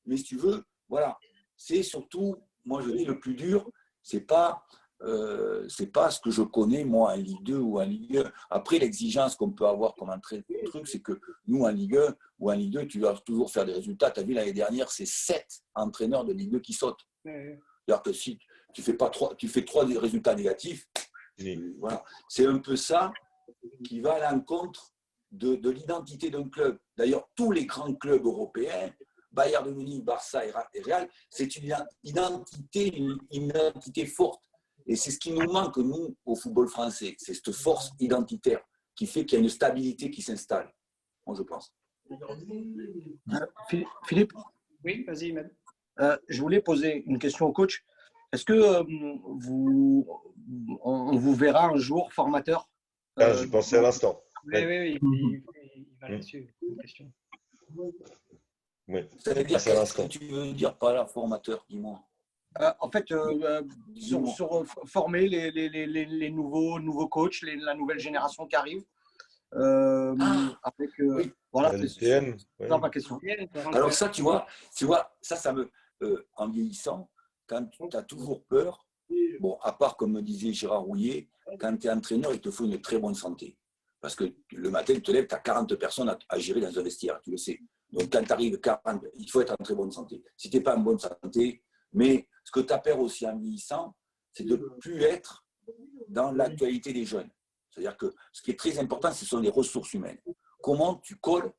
Mais si tu veux, voilà, c'est surtout, moi je dis, le plus dur, c'est pas ce que je connais, moi, en Ligue 2 ou en Ligue 1. Après, l'exigence qu'on peut avoir comme entraîneur, truc, c'est que nous, en Ligue 1 ou en Ligue 2, tu dois toujours faire des résultats. Tu as vu, l'année dernière, c'est 7 entraîneurs de Ligue 2 qui sautent. C'est-à-dire que si tu fais 3 résultats négatifs, voilà. C'est un peu ça qui va à l'encontre de l'identité d'un club. D'ailleurs, tous les grands clubs européens, Bayern de Munich, Barça et Real, c'est une identité forte. Et c'est ce qui nous manque, nous, au football français. C'est cette force identitaire qui fait qu'il y a une stabilité qui s'installe, moi, je pense. Philippe? Oui, vas-y, Med. Je voulais poser une question au coach. Est-ce que on vous verra un jour formateur? J'y pensais à l'instant. Oui, il va là-dessus, une question. Oui. C'est-à-dire, qu'est-ce que tu veux dire par là, formateur, dis-moi? En fait, sur former les nouveaux coachs, la nouvelle génération qui arrive. Oui. Voilà, c'est ça ma question. Alors ça, tu vois, ça me, en vieillissant, quand tu as toujours peur, bon, à part, comme me disait Gérard Rouillet, quand tu es entraîneur, il te faut une très bonne santé. Parce que le matin, tu te lèves, tu as 40 personnes à gérer dans un vestiaire, tu le sais. Donc, quand tu arrives 40, il faut être en très bonne santé. Si tu n'es pas en bonne santé, mais ce que tu as peur aussi en vieillissant, c'est de ne plus être dans l'actualité des jeunes. C'est-à-dire que ce qui est très important, ce sont les ressources humaines. Comment tu colles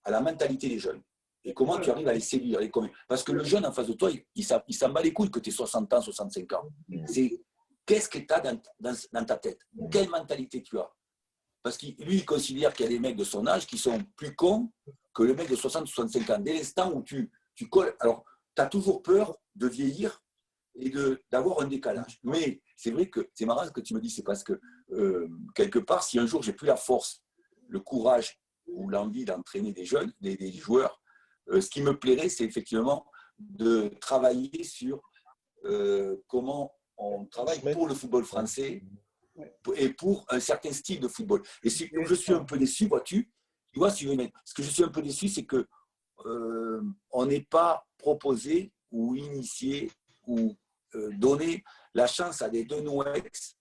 à la mentalité des jeunes et comment tu arrives à les séduire. Parce que le jeune en face de toi, il s'en bat les couilles que tu aies 60 ans, 65 ans. C'est qu'est-ce que tu as dans ta tête? Quelle mentalité tu as? Parce que lui, il considère qu'il y a des mecs de son âge qui sont plus cons que le mec de 60-65 ans. Dès l'instant où tu colles, alors tu as toujours peur de vieillir et d'avoir un décalage. Mais c'est vrai que c'est marrant ce que tu me dis, c'est parce que quelque part, si un jour j'ai plus la force, le courage ou l'envie d'entraîner des jeunes, des joueurs, ce qui me plairait, c'est effectivement de travailler sur comment on travaille pour le football français et pour un certain style de football. Et si je suis un peu déçu, vois-tu, ce que je suis un peu déçu, c'est que on n'est pas proposé ou initié ou donné la chance à des Denouex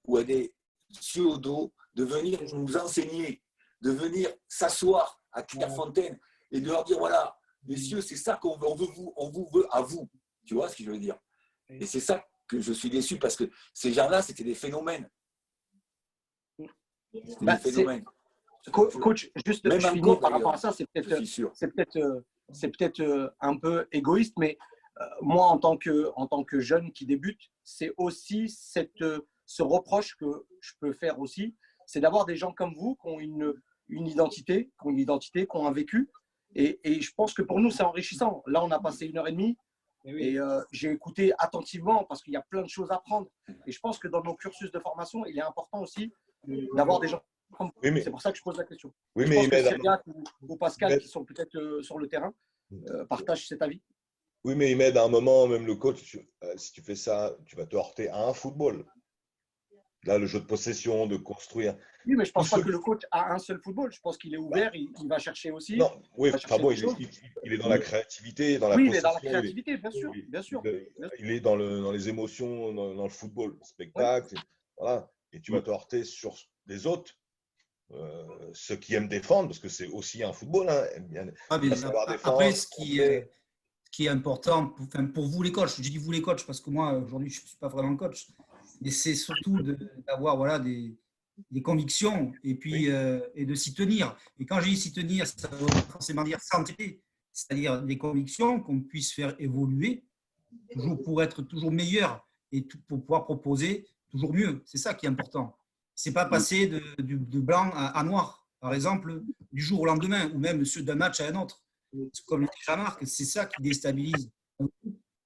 ou à des Ciodo de venir nous enseigner, de venir s'asseoir à Clairefontaine et de leur dire, voilà, messieurs, c'est ça qu'on veut, on vous veut à vous. Tu vois ce que je veux dire? Et c'est ça que je suis déçu parce que ces gens-là, c'était des phénomènes. Des phénomènes. Coach, juste même je finis par rapport à ça, c'est peut-être un peu égoïste, mais moi, en tant que jeune qui débute, c'est aussi ce reproche que je peux faire aussi, c'est d'avoir des gens comme vous qui ont une identité, qui ont un vécu. Et je pense que pour nous, c'est enrichissant. Là, on a passé 1h30 et j'ai écouté attentivement parce qu'il y a plein de choses à apprendre. Et je pense que dans nos cursus de formation, il est important aussi d'avoir des gens comme vous. C'est pour ça que je pose la question. Oui, je mais pense que Cyriac ou Pascal, qui sont peut-être sur le terrain, partagent cet avis. Oui, mais il m'aide à un moment, même le coach, si tu fais ça, tu vas te heurter à un football. Là, le jeu de possession, de construire. Oui, mais je ne pense pas que le coach a un seul football. Je pense qu'il est ouvert, il va chercher aussi. Non, oui, bon, il est dans la créativité, dans la possession. Oui, il est dans la créativité, bien sûr. Il est dans les émotions, dans le football, le spectacle. Voilà. Et tu vas te heurter sur les autres. Ceux qui aiment défendre, parce que c'est aussi un football. Hein, après, ce qui est important pour vous les coachs, je dis vous les coachs parce que moi aujourd'hui je ne suis pas vraiment coach, mais c'est surtout d'avoir des convictions et puis et de s'y tenir. Et quand je dis s'y tenir, ça veut forcément dire s'entêter, c'est-à-dire des convictions qu'on puisse faire évoluer toujours pour être toujours meilleur et pour pouvoir proposer toujours mieux. C'est ça qui est important. C'est pas passer de blanc à noir, par exemple, du jour au lendemain, ou même d'un match à un autre. Comme le dit Jean-Marc, c'est ça qui déstabilise.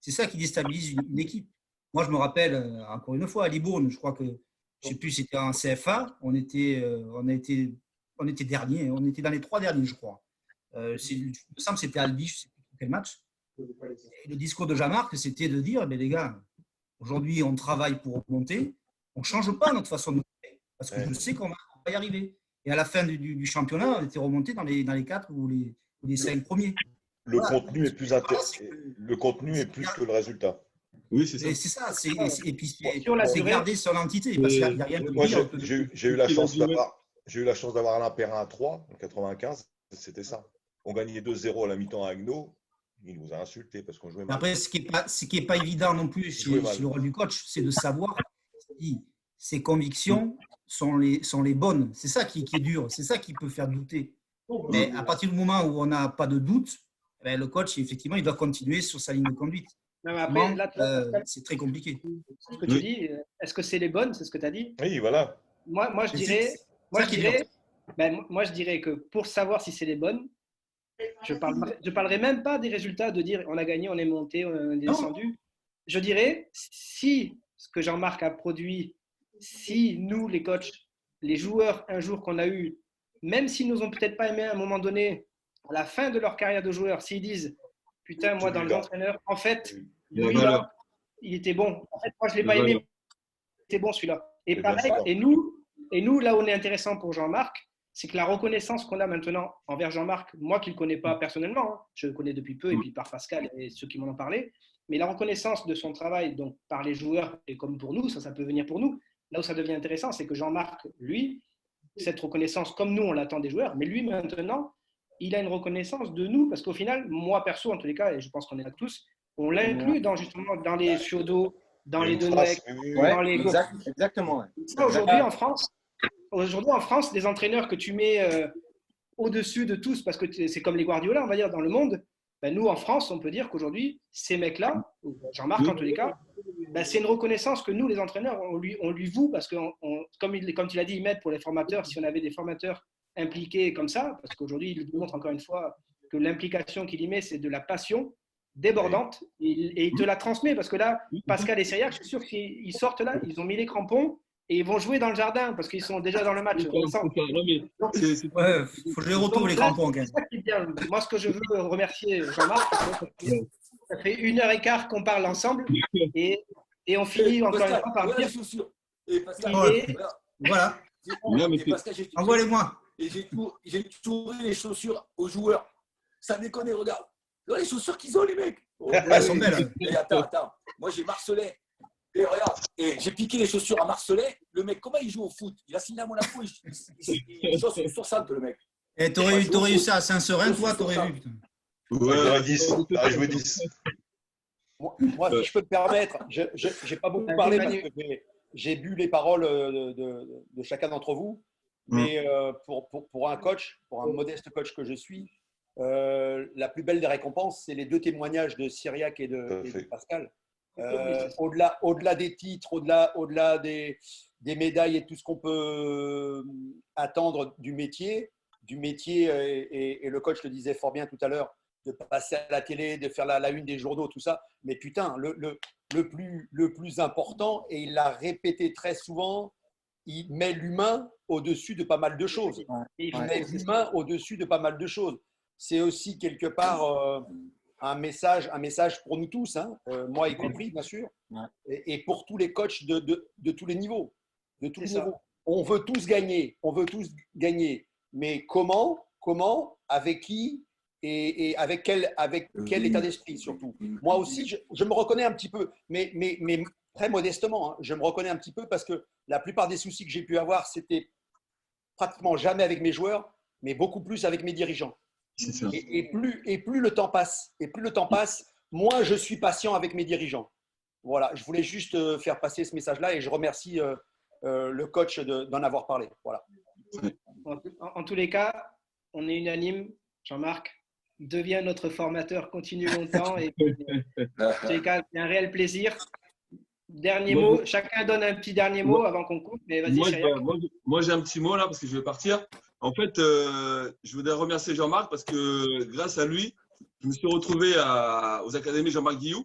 C'est ça qui déstabilise une équipe. Moi, je me rappelle, encore une fois, à Libourne, je crois que, je ne sais plus, c'était en CFA, on était dernier, on était dans les 3 derniers, je crois. Il me semble que c'était Albi, je ne sais plus quel match. Et le discours de Jean-Marc, c'était de dire, les gars, Aujourd'hui, on travaille pour remonter. On ne change pas notre façon de monter parce que je sais qu'on va y arriver. Et à la fin du championnat, on était remonté dans les 4 ou les 5 premiers. Le contenu est plus le contenu est plus que le résultat. Oui, c'est ça. Et c'est ça. Et puis, c'est garder son entité. Parce qu'il n'y a rien de Moi, pire. j'ai eu la chance d'avoir Alain Perrin à 3 en 95. C'était ça. On gagnait 2-0 à la mi-temps à Agno. Il nous a insultés parce qu'on jouait mal. Après, ce qui est pas évident non plus chez le rôle du coach, c'est de savoir si ses convictions sont les bonnes. C'est ça qui est dur. C'est ça qui peut faire douter. Mais à partir du moment où on n'a pas de doute, le coach, effectivement, il doit continuer sur sa ligne de conduite. Non, mais après, là, c'est très compliqué. Ce que tu dis, est-ce que c'est les bonnes? C'est ce que tu as dit? Oui, voilà. Moi, je dirais que pour savoir si c'est les bonnes, je parlerai même pas des résultats, de dire on a gagné, on est monté, on est descendu. Je dirais, si ce que Jean-Marc a produit, si nous, les coachs, les joueurs, un jour qu'on a eu, même s'ils nous ont peut-être pas aimé à un moment donné, à la fin de leur carrière de joueur, s'ils disent putain, moi, dans les entraîneurs, en fait, lui, là, il était bon. En fait, moi, je ne l'ai pas aimé, il était bon celui-là. Et pareil, et nous, là où on est intéressant pour Jean-Marc, c'est que la reconnaissance qu'on a maintenant envers Jean-Marc, moi qui ne le connais pas personnellement, je le connais depuis peu, et puis par Pascal et ceux qui m'en ont parlé, mais la reconnaissance de son travail, donc par les joueurs, et comme pour nous, ça peut venir pour nous, là où ça devient intéressant, c'est que Jean-Marc, lui, cette reconnaissance, comme nous, on l'attend des joueurs, mais lui, maintenant, il a une reconnaissance de nous, parce qu'au final, moi, perso, en tous les cas, et je pense qu'on est là tous, on l'inclut justement dans les Fiodo, dans les Denouec, dans les… Exactement. Aujourd'hui, en France, les entraîneurs que tu mets au-dessus de tous, parce que c'est comme les Guardiola, on va dire, dans le monde, nous, en France, on peut dire qu'aujourd'hui, ces mecs-là, Jean-Marc en tous les cas, c'est une reconnaissance que nous, les entraîneurs, on lui voue, parce que, comme tu l'as dit, Ahmed, pour les formateurs, si on avait des formateurs impliqués comme ça, parce qu'aujourd'hui, il démontre encore une fois que l'implication qu'il y met, c'est de la passion débordante, et il te la transmet, parce que là, Pascal et Cyriac, je suis sûr qu'ils sortent là, ils ont mis les crampons, et ils vont jouer dans le jardin parce qu'ils sont déjà dans le match. Il faut jouer retour les crampons. Moi, ce que je veux remercier Jean-Marc, ça fait 1h15 qu'on parle ensemble et on finit encore une fois par dire… Voilà. Envoie-les-moi. Et j'ai tourné les chaussures aux joueurs. Ça déconne, regarde. Les chaussures qu'ils ont, les mecs. Elles sont belles. Et attends. Moi, j'ai Marseillais. Et regarde, j'ai piqué les chaussures à Marseillais. Le mec, comment il joue au foot? Il a signé à Monaco, il joue sur 60, le mec. Et t'aurais eu ça à Saint-Seurin, toi, t'aurais vu. Ouais, 10. Ah, je veux 10. Moi, si je peux me permettre, je n'ai pas beaucoup parlé parce que j'ai bu les paroles de chacun d'entre vous. Mais pour un coach, pour un modeste coach que je suis, la plus belle des récompenses, c'est les 2 témoignages de Cyriac et de Pascal. Au-delà des titres, au-delà des médailles et tout ce qu'on peut attendre du métier, et le coach le disait fort bien tout à l'heure, de passer à la télé, de faire la une des journaux, tout ça. Mais putain, le plus important, et il l'a répété très souvent, il met l'humain au-dessus de pas mal de choses. Il met l'humain au-dessus de pas mal de choses. C'est aussi quelque part… un message pour nous tous, moi y compris, bien sûr, et pour tous les coachs de tous les niveaux. On veut tous gagner, mais comment, avec qui et avec quel état d'esprit surtout. Moi aussi, je me reconnais un petit peu, mais très modestement, je me reconnais un petit peu parce que la plupart des soucis que j'ai pu avoir, c'était pratiquement jamais avec mes joueurs, mais beaucoup plus avec mes dirigeants. Et plus le temps passe, moins je suis patient avec mes dirigeants. Voilà, je voulais juste faire passer ce message-là et je remercie le coach d'en avoir parlé. Voilà. En tous les cas, on est unanime. Jean-Marc, deviens notre formateur, continue longtemps. Et en tous les cas, c'est un réel plaisir. Dernier mot, chacun donne un petit dernier mot avant qu'on coupe. Mais vas-y, moi, j'ai un petit mot là parce que je vais partir. En fait, je voudrais remercier Jean-Marc parce que grâce à lui, je me suis retrouvé aux Académies Jean-Marc Guillou.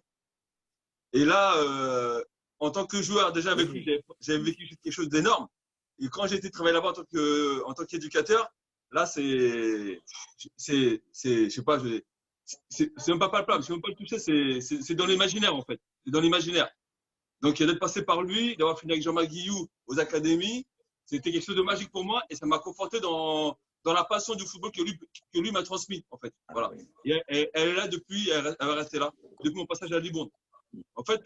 Et là, en tant que joueur, déjà avec lui, j'avais vécu quelque chose d'énorme. Et quand j'ai été travailler là-bas en tant qu'éducateur, là, je sais pas, c'est même pas palpable, je ne sais même pas le toucher, c'est dans l'imaginaire en fait. C'est dans l'imaginaire. Donc, d'être passé par lui, d'avoir fini avec Jean-Marc Guillou aux académies, c'était quelque chose de magique pour moi et ça m'a conforté dans la passion du football que lui m'a transmis, en fait. Voilà. Et elle est là depuis, elle va rester là, depuis mon passage à Libourne. En fait,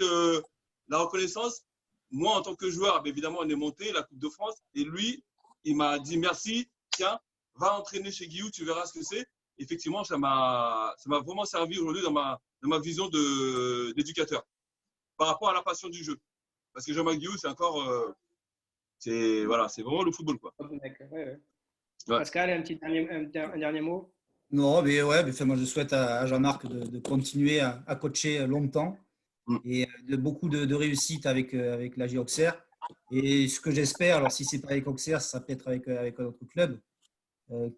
la reconnaissance, moi, en tant que joueur, évidemment, on est monté, la Coupe de France, et lui, il m'a dit merci, tiens, va entraîner chez Guillou, tu verras ce que c'est. Effectivement, ça m'a vraiment servi aujourd'hui dans ma vision d'éducateur par rapport à la passion du jeu. Parce que Jean-Marc Guillou, c'est encore, c'est vraiment le football, quoi. Ouais. Pascal, un dernier mot? Non, mais ouais, moi je souhaite à Jean-Marc de continuer à coacher longtemps et de beaucoup de réussite avec l'AG Auxerre. Et ce que j'espère, alors si ce n'est pas avec Auxerre, ça peut être avec un autre club,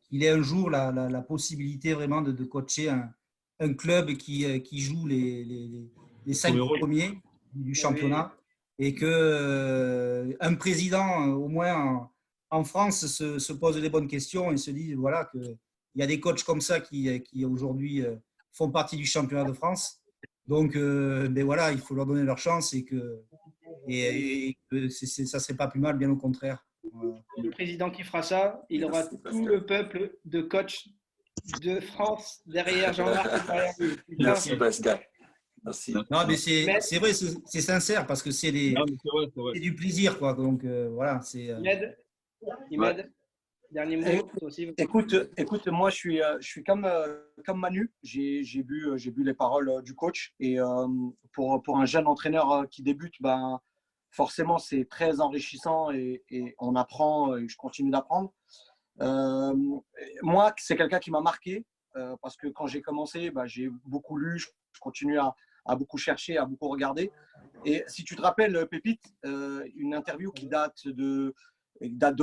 qu'il ait un jour la possibilité vraiment de coacher un club qui joue les 5 premiers du championnat et qu'un président, au moins en France, se pose les bonnes questions et se dit voilà, qu'il y a des coachs comme ça qui aujourd'hui font partie du championnat de France. Donc, voilà, il faut leur donner leur chance et que ça ne serait pas plus mal, bien au contraire. Le président qui fera ça, il aura tout le peuple de coach de France derrière Jean-Marc. Merci Pascal. Merci. Non, mais c'est vrai, c'est sincère parce que c'est du plaisir, quoi. Donc voilà, c'est. Imad, dernier mot aussi. Écoute, moi je suis comme Manu. J'ai vu les paroles du coach et pour un jeune entraîneur qui débute, ben forcément c'est très enrichissant et on apprend et je continue d'apprendre. Moi, c'est quelqu'un qui m'a marqué parce que quand j'ai commencé, j'ai beaucoup lu, je continue à beaucoup chercher, à beaucoup regarder. Et si tu te rappelles, Pépite, une interview qui date de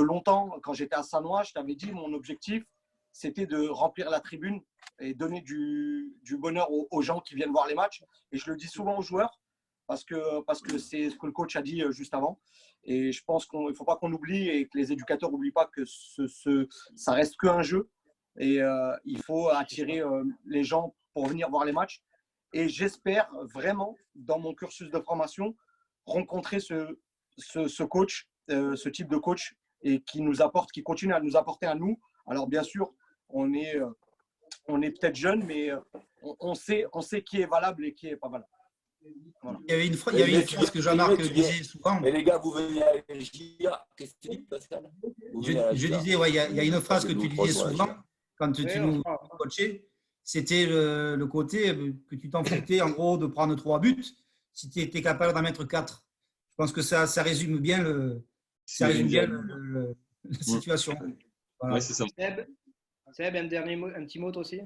longtemps, quand j'étais à Sannois, je t'avais dit mon objectif, c'était de remplir la tribune et donner du bonheur aux gens qui viennent voir les matchs. Et je le dis souvent aux joueurs parce que c'est ce que le coach a dit juste avant. Et je pense qu'il ne faut pas qu'on oublie et que les éducateurs n'oublient pas que ça reste qu'un jeu. Et il faut attirer les gens pour venir voir les matchs. Et j'espère vraiment, dans mon cursus de formation, rencontrer ce coach, ce type de coach, et qui continue à nous apporter à nous. Alors bien sûr, on est peut-être jeune, mais on sait qui est valable et qui n'est pas valable. Voilà. Il y avait une phrase que Jean-Marc disait souvent. Mais les gars, vous venez à GIA. Qu'est-ce que tu dis, Pascal? Je disais, il y a une phrase que tu disais souvent quand tu nous coachais. C'était le côté que tu t'en foutais, en gros, de prendre 3 buts si tu étais capable d'en mettre 4. Je pense que ça résume bien la situation. Voilà. Ouais, c'est ça. Seb, un petit mot toi aussi?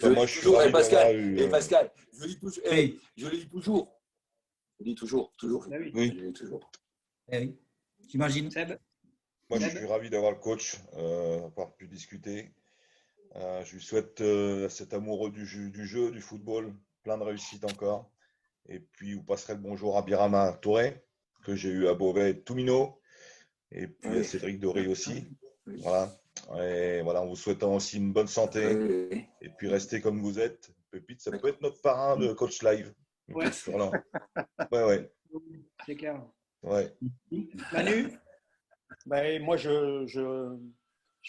Moi, je suis Pascal, je le dis toujours. Je le dis toujours. Ah oui. Je le dis toujours. Oui. J'imagine. Seb. Moi, je suis ravi d'avoir le coach, avoir pu discuter. Je lui souhaite cet amoureux du jeu, du football, plein de réussite encore. Et puis, vous passerez le bonjour à Birama Touré, que j'ai eu à Beauvais et Toumino. Et puis à Cédric Doré aussi. Voilà. Et voilà, en vous souhaitant aussi une bonne santé. Et puis, restez comme vous êtes. Pépite, ça peut être notre parrain de coach live. Ouais. Ouais. C'est clair. Ouais. Manu? Moi, je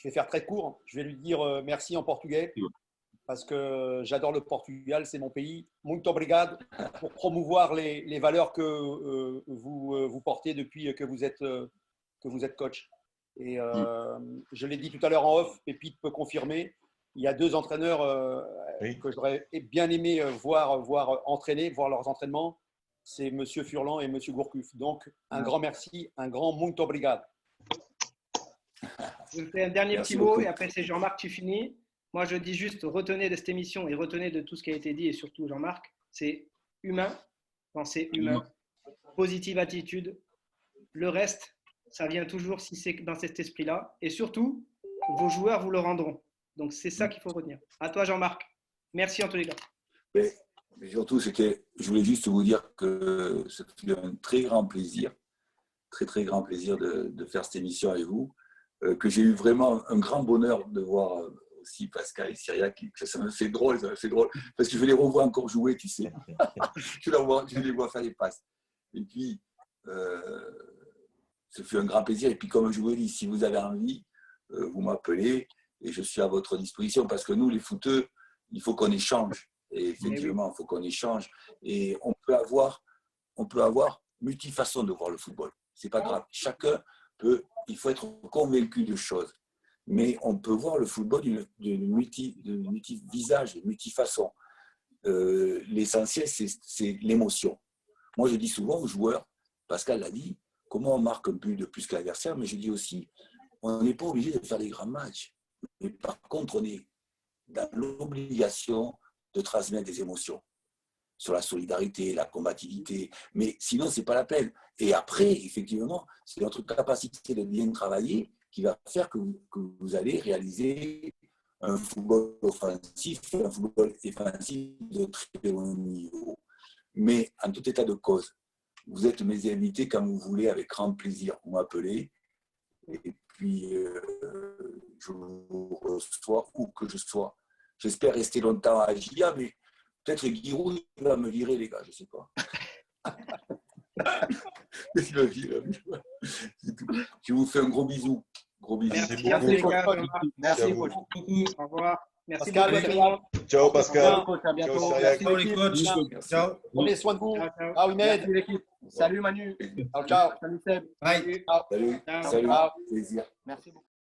vais faire très court. Je vais lui dire merci en portugais parce que j'adore le Portugal, c'est mon pays. Muito obrigado pour promouvoir les valeurs que vous portez depuis que vous êtes coach. Et je l'ai dit tout à l'heure en off, Pépite peut confirmer. Il y a 2 entraîneurs que j'aurais bien aimé voir entraîner, voir leurs entraînements. C'est M. Furlan et M. Gourcuff. Donc, un grand merci, un grand muito obrigado. Je fais un dernier petit mot et après c'est Jean-Marc, tu finis. Moi, je dis juste, retenez de cette émission et retenez de tout ce qui a été dit et surtout Jean-Marc, c'est humain, pensez humain, positive attitude. Le reste, ça vient toujours si c'est dans cet esprit-là. Et surtout, vos joueurs vous le rendront. Donc, c'est ça qu'il faut retenir. À toi, Jean-Marc. Merci en tous les cas. Mais surtout, je voulais juste vous dire que c'était un très grand plaisir, très grand plaisir de faire cette émission avec vous. Que j'ai eu vraiment un grand bonheur de voir aussi Pascal et Cyriac. Ça me fait drôle, parce que je les revois encore jouer, tu sais. Je les vois faire les passes. Et puis, ce fut un grand plaisir. Et puis, comme je vous dis, si vous avez envie, vous m'appelez et je suis à votre disposition parce que nous, les footeux, il faut qu'on échange. Et effectivement, il faut qu'on échange. Et on peut avoir multifaçons de voir le football. C'est pas grave. Chacun peut, il faut être convaincu de choses. Mais on peut voir le football d'une multi-visage, d'une multifaçon. L'essentiel, c'est l'émotion. Moi, je dis souvent aux joueurs, Pascal l'a dit, comment on marque un but de plus que l'adversaire, mais je dis aussi, on n'est pas obligé de faire des grands matchs. Mais par contre, on est dans l'obligation de transmettre des émotions sur la solidarité, la combativité. Mais sinon, ce n'est pas la peine. Et après, effectivement, c'est notre capacité de bien travailler qui va faire que vous allez réaliser un football offensif, un football défensif de très haut niveau. Mais en tout état de cause, vous êtes mes invités quand vous voulez, avec grand plaisir, vous m'appelez. Et puis, je vous reçois où que je sois. J'espère rester longtemps à Agia, mais peut-être Giroud va me virer, les gars, je ne sais pas. Il va virer. Je vous fais un gros bisou. Gros bisous. Merci beaucoup. Merci beaucoup. Au revoir. Merci Pascal, beaucoup. Ciao Pascal. À bientôt. Ciao, Ciao les coachs. Ciao. Prenez soin de vous. Ciao, ciao. Ah oui, Med. Salut Manu. Ciao, ciao. Salut Seb. Bye. Salut. Ciao. Salut. Ciao. Plaisir. Merci beaucoup.